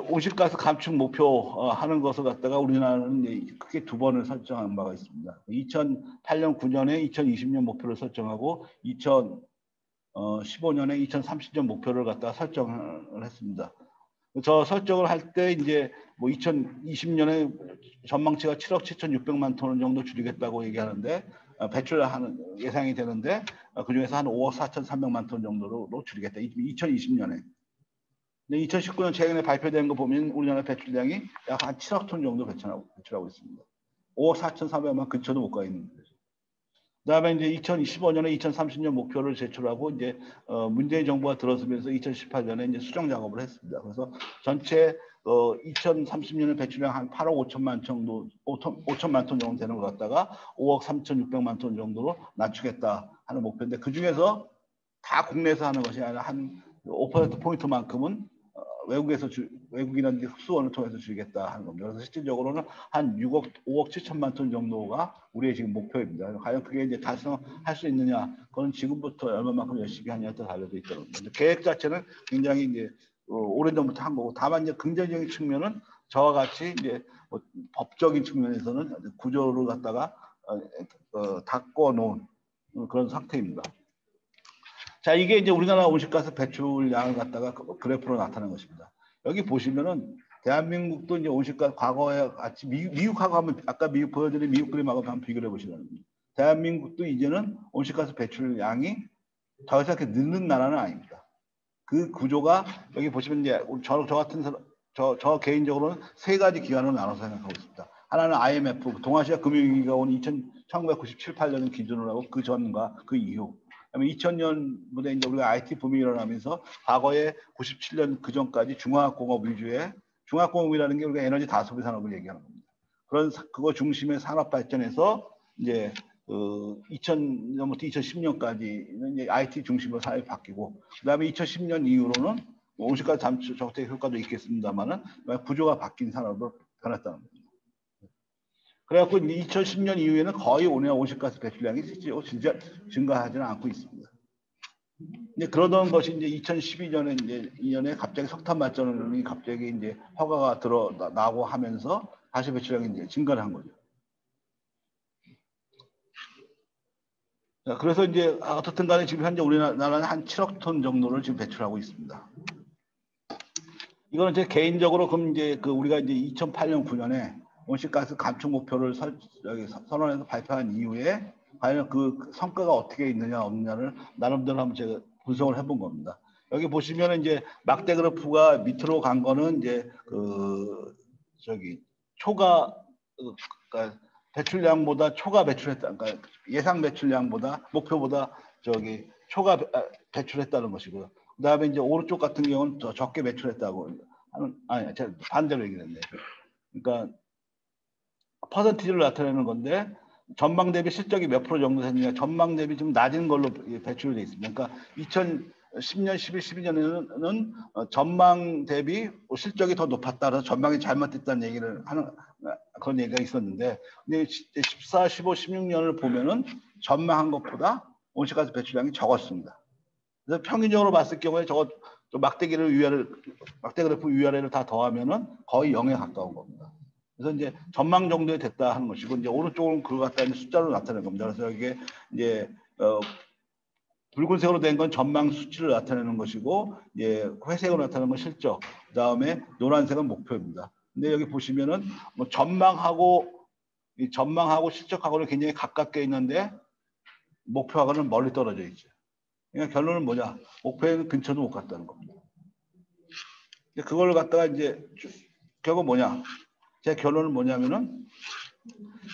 온실가스 감축 목표 하는 것을 갖다가 우리나라는 이제 크게 두 번을 설정한 바가 있습니다. 2008년 9년에 2020년 목표를 설정하고 2015년에 2030년 목표를 갖다가 설정을 했습니다. 저 설정을 할 때 이제 뭐 2020년에 전망치가 7억 7,600만 톤 정도 줄이겠다고 얘기하는데 배출하는 예상이 되는데 그 중에서 한 5억 4,300만 톤 정도로 줄이겠다. 2020년에. 근데 2019년 최근에 발표된 거 보면 우리나라 배출량이 약 한 7억 톤 정도 배출하고 있습니다. 5억 4,400만 근처도 못 가 있는 거죠. 그다음에 이제 2025년에 2030년 목표를 제출하고 이제 문재인 정부가 들어서면서 2018년에 이제 수정 작업을 했습니다. 그래서 전체 2030년에 배출량 한 8억 5천만 정도, 5천만 톤 정도 되는 것 같다가 5억 3,600만 톤 정도로 낮추겠다 하는 목표인데 그 중에서 다 국내에서 하는 것이 아니라 한 5% 포인트만큼은 외국이나 흡수원을 통해서 줄이겠다 하는 겁니다. 그래서 실질적으로는 한 5억 7천만 톤 정도가 우리의 지금 목표입니다. 과연 그게 이제 달성할 수 있느냐, 그건 지금부터 얼마만큼 열심히 하냐에 따라 달려져 있다는 겁니다. 계획 자체는 굉장히 이제 오래전부터 한 거고, 다만 이제 긍정적인 측면은 저와 같이 이제 법적인 측면에서는 구조를 갖다가 닦아 놓은 그런 상태입니다. 자, 이게 이제 우리나라 온실가스 배출량을 갖다가 그래프로 나타낸 것입니다. 여기 보시면은 대한민국도 이제 온실가스 과거에 같이 미국하고 한번 아까 미국 보여드린 미국 그림하고 한번 비교해 보시라는 겁니다. 대한민국도 이제는 온실가스 배출량이 더 이상 이렇게 늦는 나라는 아닙니다. 그 구조가 여기 보시면 이제 저 같은 저 개인적으로는 세 가지 기관으로 나눠서 생각하고 있습니다. 하나는 IMF 동아시아 금융위기가 온 1997, 8년을 기준으로 하고 그 전과 그 이후. 그다음에 2000년부터 이제 우리가 IT 붐이 일어나면서 과거에 97년 그 전까지 중화학공업 위주의 중화학공업이라는 게 우리가 에너지 다소비 산업을 얘기하는 겁니다. 그런 그거 중심의 산업 발전에서 이제 2000년부터 2010년까지는 이제 IT 중심으로 사회가 바뀌고 그다음에 2010년 이후로는 온실가스 잠수 정책 효과도 있겠습니다만은 구조가 바뀐 산업으로 변했다는 겁니다. 그래갖고 2010년 이후에는 거의 온실가스 배출량이 진짜 증가하지는 않고 있습니다. 근데 그러던 것이 이제 2012년에 이제 2년에 갑자기 석탄 발전이 갑자기 이제 허가가 나고 하면서 다시 배출량이 이제 증가를 한 거죠. 자, 그래서 이제 어떻든 간에 지금 현재 우리나라는 한 7억 톤 정도를 지금 배출하고 있습니다. 이거는 제 개인적으로 그럼 이제 우리가 이제 2008년 9년에 온실가스 감축 목표를 선언해서 발표한 이후에 과연 그 성과가 어떻게 있느냐 없느냐를 나름대로 한번 제가 분석을 해본 겁니다. 여기 보시면 이제 막대 그래프가 밑으로 간 거는 이제 초과 그러니까 배출량보다 초과 배출했다. 그러니까 예상 배출량보다 목표보다 초과 배출했다는 것이고요. 그다음에 이제 오른쪽 같은 경우는 더 적게 배출했다고 하는 아니 제가 반대로 얘기했네. 그러니까 퍼센티지를 나타내는 건데 전망 대비 실적이 몇 프로 정도 됐느냐 전망 대비 좀 낮은 걸로 배출이 되어 있습니다. 그러니까 2010년, 11, 12년에는 전망 대비 실적이 더 높았다. 그래서 전망이 잘못됐다는 얘기를 하는 그런 얘기가 있었는데 근데 14, 15, 16년을 보면은 전망한 것보다 온실가스 배출량이 적었습니다. 그래서 평균적으로 봤을 경우에 저거 막대 그래프 위아래를 다 더하면은 거의 0에 가까운 겁니다. 그래서 이제 전망 정도에 됐다 하는 것이고 이제 오른쪽은 그걸 갖다 이제 숫자로 나타낸 겁니다. 그래서 이게 이제 붉은색으로 된 건 전망 수치를 나타내는 것이고 회색으로 나타내는 건 실적. 그다음에 노란색은 목표입니다. 근데 여기 보시면은 뭐 전망하고 실적하고는 굉장히 가깝게 있는데 목표하고는 멀리 떨어져 있죠. 그러니까 결론은 뭐냐? 목표에는 근처도 못 갔다는 겁니다. 그걸 갖다가 이제 결국 뭐냐? 제 결론은 뭐냐면은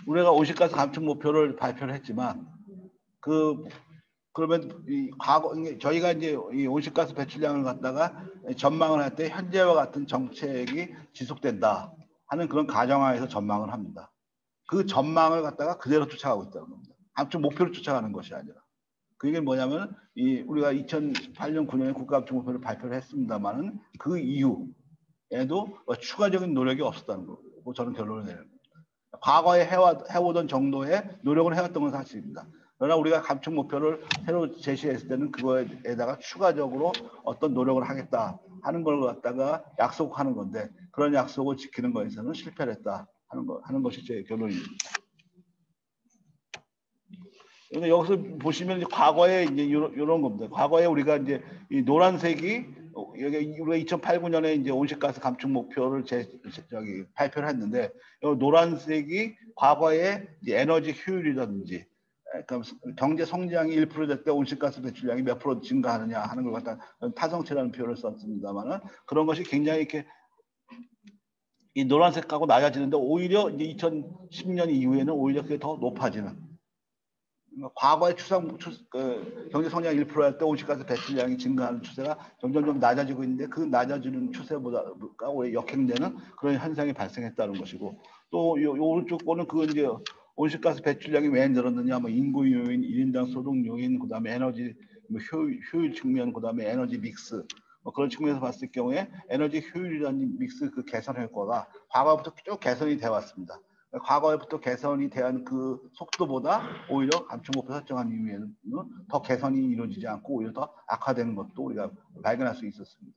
우리가 온실가스 감축 목표를 발표를 했지만 그러면 저희가 이제 이 온실가스 배출량을 갖다가 전망을 할 때 현재와 같은 정책이 지속된다 하는 그런 가정하에서 전망을 합니다. 그 전망을 갖다가 그대로 쫓아가고 있다는 겁니다. 감축 목표를 쫓아가는 것이 아니라. 그게 뭐냐면 우리가 2008년 9년에 국가감축 목표를 발표를 했습니다만은 그 이후에도 추가적인 노력이 없었다는 거고 저는 결론을 내는 겁니다. 과거에 해오던 정도의 노력을 해왔던 건 사실입니다. 그러나 우리가 감축 목표를 새로 제시했을 때는 그거에다가 추가적으로 어떤 노력을 하겠다 하는 걸 갖다가 약속하는 건데 그런 약속을 지키는 거에서는 실패를 했다 하는 것이 제 결론입니다. 여기서 보시면 과거에 이제 이런 겁니다. 과거에 우리가 이제 이 노란색이 여기 우리가 2008, 9년에 이제 온실가스 감축 목표를 발표를 했는데 노란색이 과거의 에너지 효율이라든지 그러니까 경제 성장이 1% 될 때 온실가스 배출량이 몇 프로 증가하느냐 하는 걸 갖다 타성체라는 표현을 썼습니다만은 그런 것이 굉장히 이렇게 이 노란색하고 낮아지는데 오히려 이제 2010년 이후에는 오히려 그게 더 높아지는. 과거의 경제 성장 1%할 때 온실가스 배출량이 증가하는 추세가 점점 낮아지고 있는데 그 낮아지는 추세보다 오히려 역행되는 그런 현상이 발생했다는 것이고 또 요 오른쪽 거는 그 이제 온실가스 배출량이 왜 늘었느냐 뭐 인구 요인, 1인당 소득 요인, 그다음에 에너지 뭐 효율 측면, 그다음에 에너지 믹스 뭐 그런 측면에서 봤을 경우에 에너지 효율이라는 믹스 그 개선 효과가 과거부터 쭉 개선이 되어 왔습니다. 과거에부터 개선이 대한 그 속도보다 오히려 감축 목표 설정한 이후에는 더 개선이 이루어지지 않고 오히려 더 악화되는 것도 우리가 발견할 수 있었습니다.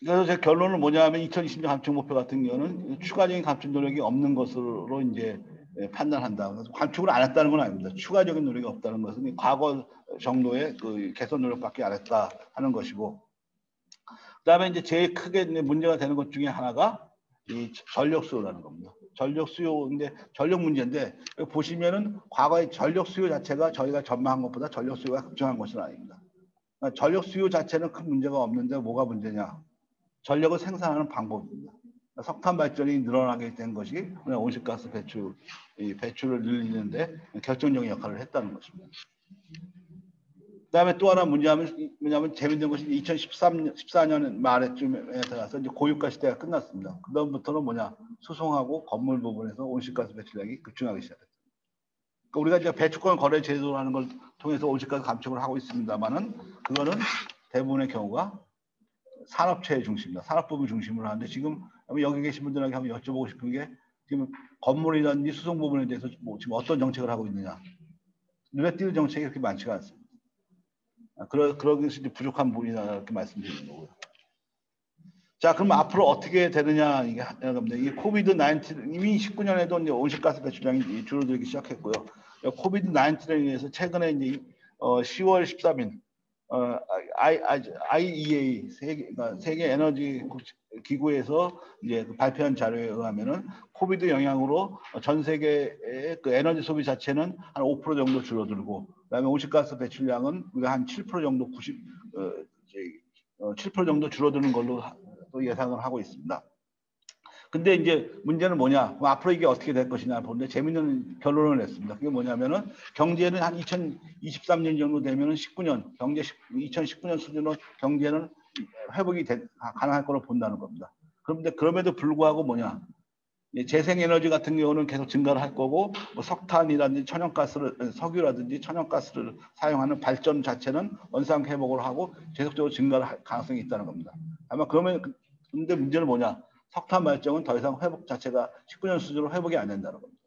그래서 제 결론은 뭐냐면 2020년 감축 목표 같은 경우는 추가적인 감축 노력이 없는 것으로 이제 판단한다. 그래서 감축을 안 했다는 건 아닙니다. 추가적인 노력이 없다는 것은 과거 정도의 그 개선 노력밖에 안 했다 하는 것이고, 그다음에 이제 제일 크게 문제가 되는 것 중에 하나가 이 전력 수요라는 겁니다. 전력 수요인데 전력 문제인데 보시면은 과거의 전력 수요 자체가 저희가 전망한 것보다 전력 수요가 급증한 것은 아닙니다. 그러니까 전력 수요 자체는 큰 문제가 없는데 뭐가 문제냐? 전력을 생산하는 방법입니다. 석탄 발전이 늘어나게 된 것이 온실가스 배출을 늘리는데 결정적인 역할을 했다는 것입니다. 그다음에 또 하나 뭐냐면 재밌는 것이 2014년 말에쯤에 들어가서 이제 고유가 시대가 끝났습니다. 그다음부터는 뭐냐 수송하고 건물 부분에서 온실가스 배출량이 급증하기 시작했습니다. 그러니까 우리가 이제 배출권 거래 제도라는 걸 통해서 온실가스 감축을 하고 있습니다만은 그거는 대부분의 경우가 산업체의 중심이다. 산업 부분 중심으로 하는데 지금 여기 계신 분들에게 한번 여쭤보고 싶은 게 지금 건물이라든지 수송 부분에 대해서 뭐 지금 어떤 정책을 하고 있느냐. 눈에 띄는 정책이 그렇게 많지가 않습니다. 그러기 위해서 부족한 부분이다 이렇게 말씀드리는 거고요. 자, 그럼 앞으로 어떻게 되느냐 이게 코비드-19 이미 19년에도 이제 온실가스 배출량이 줄어들기 시작했고요. 코비드-19에 의해서 최근에 이제 10월 13일 IEA 세계 에너지 기구에서 이제 발표한 자료에 의하면은 코비드 영향으로 전 세계의 그 에너지 소비 자체는 한 5% 정도 줄어들고, 그다음에 온실가스 배출량은 우리가 한 7% 정도 7% 정도 줄어드는 걸로 또 예상을 하고 있습니다. 근데 이제 문제는 뭐냐? 앞으로 이게 어떻게 될 것이냐 보는데 재밌는 결론을 냈습니다. 그게 뭐냐면은 경제는 한 2023년 정도 되면은 2019년 수준으로 경제는 회복이 가능할 거로 본다는 겁니다. 그런데 그럼에도 불구하고 뭐냐? 재생에너지 같은 경우는 계속 증가를 할 거고, 뭐 석탄이라든지 석유라든지 천연가스를 사용하는 발전 자체는 원상 회복을 하고 계속적으로 증가를 할 가능성이 있다는 겁니다. 아마 그러면 근데 문제는 뭐냐? 석탄 발전은 더 이상 회복 자체가 19년 수준으로 회복이 안 된다는 겁니다.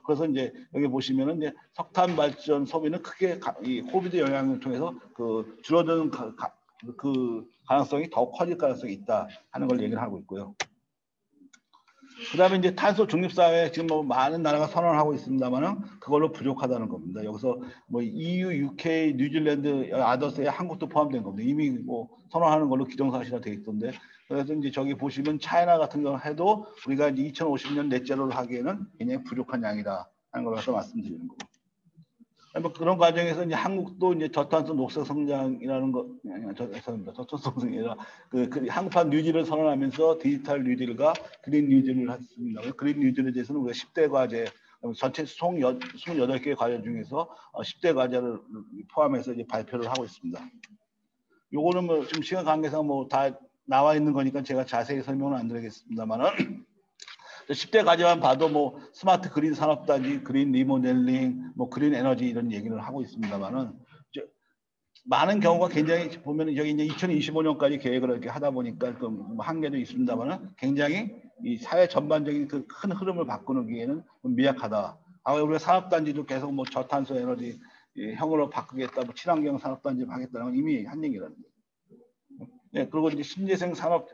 그래서 이제 여기 보시면은 이제 석탄 발전 소비는 크게 이 코비드 영향을 통해서 그 줄어드는 그 가능성이 더 커질 가능성이 있다 하는 걸 얘기를 하고 있고요. 그다음에 이제 탄소 중립 사회 지금 뭐 많은 나라가 선언하고 있습니다만은 그걸로 부족하다는 겁니다. 여기서 뭐 EU, UK, 뉴질랜드, 아더스에 한국도 포함된 겁니다. 이미 뭐 선언하는 걸로 기정사실화 돼 있던데, 그래서 이제 저기 보시면 차이나 같은 경우 해도 우리가 이제 2050년 넷제로를 하기에는 굉장히 부족한 양이다 하는 걸 갖다 말씀드리는 거고. 뭐 그런 과정에서 이제 한국도 이제 저탄소 녹색 성장이라는 거, 저탄소 성장이라 그 한국판 뉴딜을 선언하면서 디지털 뉴딜과 그린 뉴딜을 했습니다. 그린 뉴딜에 대해서는 우리가 10대 과제, 전체 총 28개의 과제 중에서 10대 과제를 포함해서 이제 발표를 하고 있습니다. 요거는 뭐 지금 시간 관계상 뭐 다 나와 있는 거니까 제가 자세히 설명은 안 드리겠습니다만은 10대 과제만 봐도 뭐 스마트 그린 산업단지, 그린 리모델링, 뭐 그린 에너지 이런 얘기를 하고 있습니다만은 많은 경우가 굉장히 보면 여기 이제 2025년까지 계획을 이렇게 하다 보니까 그 한계도 있습니다만은 굉장히 이 사회 전반적인 그 큰 흐름을 바꾸기에는 미약하다. 우리가 산업단지도 계속 뭐 저탄소 에너지 형으로 바꾸겠다, 뭐 친환경 산업단지 하겠다는 건 이미 한 얘기라는 거예요. 네, 그리고 이제 신재생 산업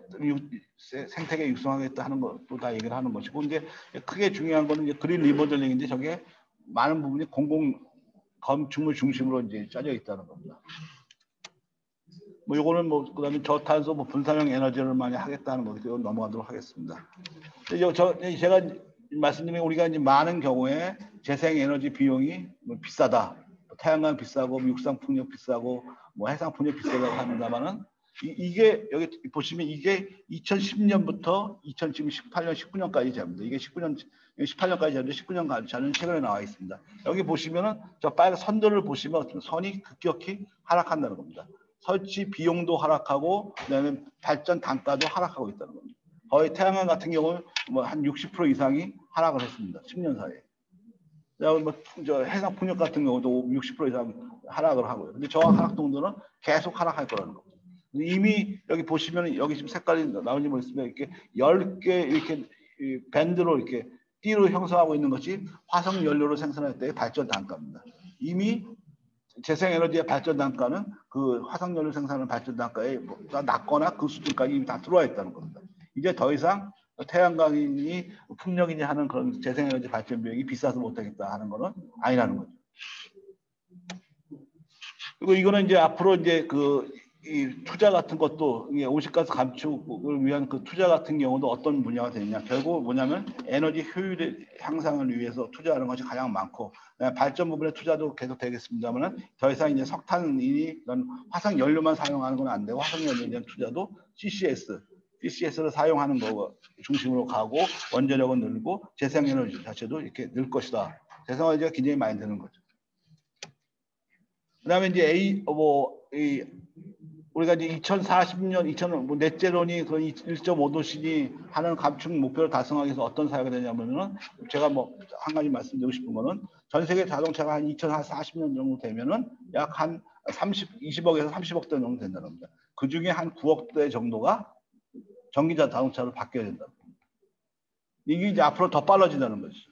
생태계 육성하겠다 하는 것도 다 얘기를 하는 것이고, 이제 크게 중요한 거는 이제 그린 리모델링인데 저게 많은 부분이 건축물 중심으로 이제 짜져 있다는 겁니다. 뭐 요거는 뭐 그다음에 저탄소 뭐 분산형 에너지를 많이 하겠다는 거고 넘어가도록 하겠습니다. 제가 말씀드린 우리가 이제 많은 경우에 재생에너지 비용이 뭐 비싸다, 태양광 비싸고 육상 풍력 비싸고 뭐 해상 풍력 비싸다고 합니다만은 이게 여기 보시면 이게 2010년부터 2018년 19년까지 잡니다. 이게 18년까지 잡는데 19년까지는 최근에 나와 있습니다. 여기 보시면은 저 빨간 선들을 보시면 선이 급격히 하락한다는 겁니다. 설치 비용도 하락하고 그다음에 발전 단가도 하락하고 있다는 겁니다. 거의 태양광 같은 경우는 뭐 한 60% 이상이 하락을 했습니다. 10년 사이에. 뭐 저 해상 풍력 같은 경우도 60% 이상 하락을 하고요. 근데 저 하락 정도는 계속 하락할 거라는 겁니다. 이미 여기 보시면 여기 지금 색깔이 나오는지 모르겠습니다. 이렇게 10개 이렇게 밴드로 이렇게 띠로 형성하고 있는 것이 화석 연료로 생산할 때의 발전 단가입니다. 이미 재생에너지의 발전 단가는 그 화석연료 생산하는 발전 단가에 낮거나 그 수준까지 이미 다 들어와 있다는 겁니다. 이제 더 이상 태양광이니 풍력이니 하는 그런 재생에너지 발전 비용이 비싸서 못하겠다 하는 거는 아니라는 거죠. 그리고 이거는 이제 앞으로 이제 이 투자 같은 것도 온실가스 감축을 위한 그 투자 같은 경우도 어떤 분야가 되느냐. 결국 뭐냐면 에너지 효율 향상을 위해서 투자하는 것이 가장 많고 발전 부분에 투자도 계속 되겠습니다만 더 이상 이제 석탄이니 이런 화석 연료만 사용하는 건 안 되고 화석 연료에 대한 투자도 CCS를 사용하는 거 중심으로 가고 원자력은 늘고 재생에너지 자체도 이렇게 늘 것이다. 재생에너지가 굉장히 많이 드는 거죠. 그다음에 이제 우리가 이제 2040년, 뭐 넷제로니 그런 1.5도씩이 하는 감축 목표를 달성하기 위해서 어떤 사회가 되냐면은 제가 뭐 한 가지 말씀드리고 싶은 거는 전 세계 자동차가 한 2040년 정도 되면은 약 한 20억에서 30억 대 정도 된다는 겁니다. 그 중에 한 9억 대 정도가 전기자 자동차로 바뀌어야 된다. 이게 이제 앞으로 더 빨라진다는 것이죠.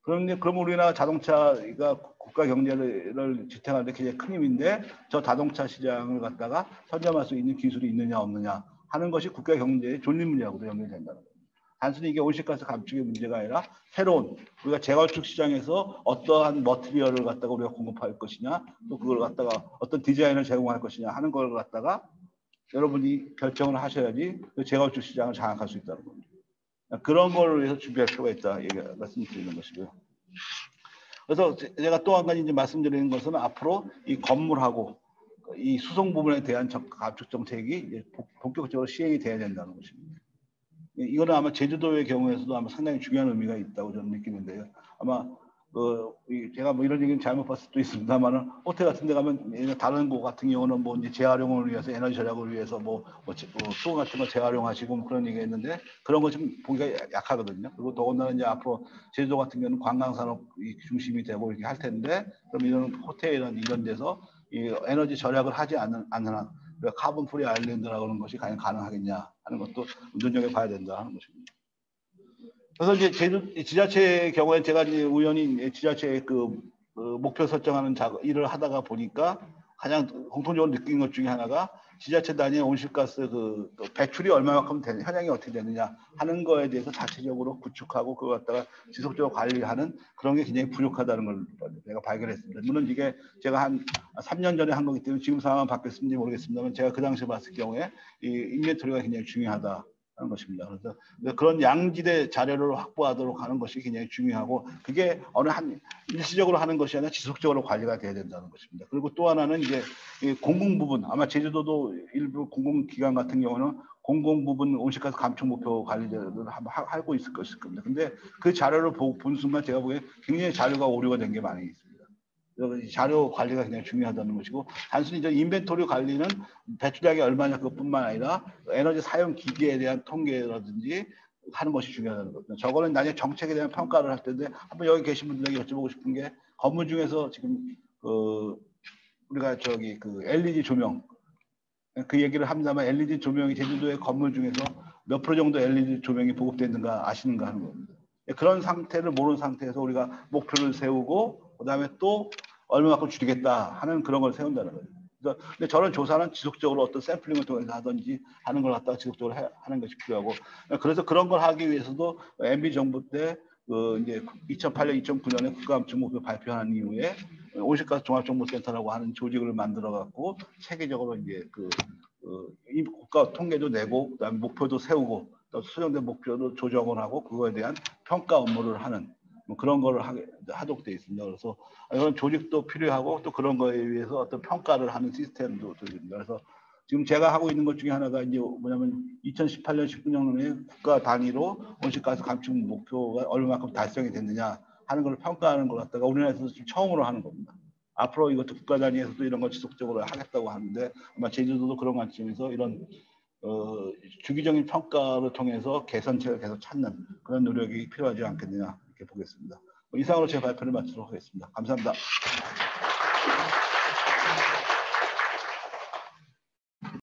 그럼 우리나라 자동차가 국가 경제를 지탱하는 데 굉장히 큰 힘인데 저 자동차 시장을 갖다가 선점할 수 있는 기술이 있느냐 없느냐 하는 것이 국가 경제의 존립 문제하고도 연결된다는 거예요. 단순히 이게 온실가스 감축의 문제가 아니라 새로운 우리가 재건축 시장에서 어떠한 머티리얼을 갖다가 우리가 공급할 것이냐 또 그걸 갖다가 어떤 디자인을 제공할 것이냐 하는 걸 갖다가 여러분이 결정을 하셔야지 그 재건축 시장을 장악할 수 있다는 겁니다. 그런 걸 위해서 준비할 필요가 있다 말씀드리는 것이고요. 그래서 제가 또 한 가지 이제 말씀드리는 것은 앞으로 이 건물하고 이 수송 부분에 대한 감축 정책이 본격적으로 시행이 돼야 된다는 것입니다. 이거는 아마 제주도의 경우에서도 아마 상당히 중요한 의미가 있다고 저는 느끼는데요. 아마 제가 뭐 이런 얘기는 잘못 봤을 수도 있습니다만은 호텔 같은 데 가면 다른 곳 같은 경우는 뭐 이제 재활용을 위해서 에너지 절약을 위해서 수건 같은 거 재활용하시고 뭐 그런 얘기가 있는데 그런 거 좀 보기가 약하거든요. 그리고 더군다나 이제 앞으로 제주도 같은 경우는 관광산업이 중심이 되고 이렇게 할 텐데 그럼 이런 호텔이나 이런 데서 이 에너지 절약을 하지 않는 한 카본 프리 아일랜드라고 하는 것이 과연 가능하겠냐 하는 것도 눈여겨 봐야 된다 하는 것입니다. 그래서 이제 지자체의 경우에 제가 이제 우연히 지자체의 목표 설정하는 일을 하다가 보니까 가장 공통적으로 느낀 것 중에 하나가 지자체 단위의 온실가스 배출이 얼마만큼 되는 현황이 어떻게 되느냐 하는 거에 대해서 자체적으로 구축하고 그걸 갖다가 지속적으로 관리하는 그런 게 굉장히 부족하다는 걸 내가 발견했습니다. 물론 이게 제가 한 3년 전에 한 거기 때문에 지금 상황은 바뀌었는지 모르겠습니다만 제가 그 당시에 봤을 경우에 이 인벤토리가 굉장히 중요하다. 하는 것입니다. 그래서 그런 양질의 자료를 확보하도록 하는 것이 굉장히 중요하고 그게 어느 한 일시적으로 하는 것이 아니라 지속적으로 관리가 돼야 된다는 것입니다. 그리고 또 하나는 이제 공공 부분 아마 제주도도 일부 공공기관 같은 경우는 공공 부분 온실가스 감축 목표 관리를 하고 있을 것일 겁니다. 근데 그 자료를 본 순간 제가 보기에 굉장히 자료가 오류가 된 게 많이 있습니다. 자료 관리가 굉장히 중요하다는 것이고 단순히 저 인벤토리 관리는 배출량이 얼마냐 그것뿐만 아니라 에너지 사용 기계에 대한 통계라든지 하는 것이 중요하다는 겁니다. 저거는 나중에 정책에 대한 평가를 할 텐데 한번 여기 계신 분들에게 여쭤보고 싶은 게 건물 중에서 지금 우리가 LED 조명 그 얘기를 합니다만 LED 조명이 제주도의 건물 중에서 몇 프로 정도 LED 조명이 보급되는가 아시는가 하는 겁니다. 그런 상태를 모르는 상태에서 우리가 목표를 세우고 그다음에 또 얼마만큼 줄이겠다 하는 그런 걸 세운다는 거예요. 그래서 근데 저런 조사는 지속적으로 어떤 샘플링을 통해서 하든지 하는 걸 갖다가 지속적으로 하는 것이 필요하고 그래서 그런 걸 하기 위해서도 MB 정부 때 이제 2008년, 2009년에 국가감축 목표 발표한 이후에 온실가스 종합정보센터라고 하는 조직을 만들어 갖고 체계적으로 이제 이 국가 통계도 내고 그다음에 목표도 세우고 또 수정된 목표도 조정을 하고 그거에 대한 평가 업무를 하는 뭐 그런 거를 하도록 되어 있습니다. 그래서 이런 조직도 필요하고 또 그런 거에 의해서 어떤 평가를 하는 시스템도 있습니다. 그래서 지금 제가 하고 있는 것 중에 하나가 이제 뭐냐면 2018년, 19년에 국가 단위로 온실가스 감축 목표가 얼마만큼 달성이 됐느냐 하는 걸 평가하는 걸 갖다가 우리나라에서 지금 처음으로 하는 겁니다. 앞으로 이것도 국가 단위에서도 이런 걸 지속적으로 하겠다고 하는데 아마 제주도도 그런 관점에서 이런 주기적인 평가를 통해서 개선책을 계속 찾는 그런 노력이 필요하지 않겠느냐 이렇게 보겠습니다. 이상으로 제 발표를 마치도록 하겠습니다. 감사합니다.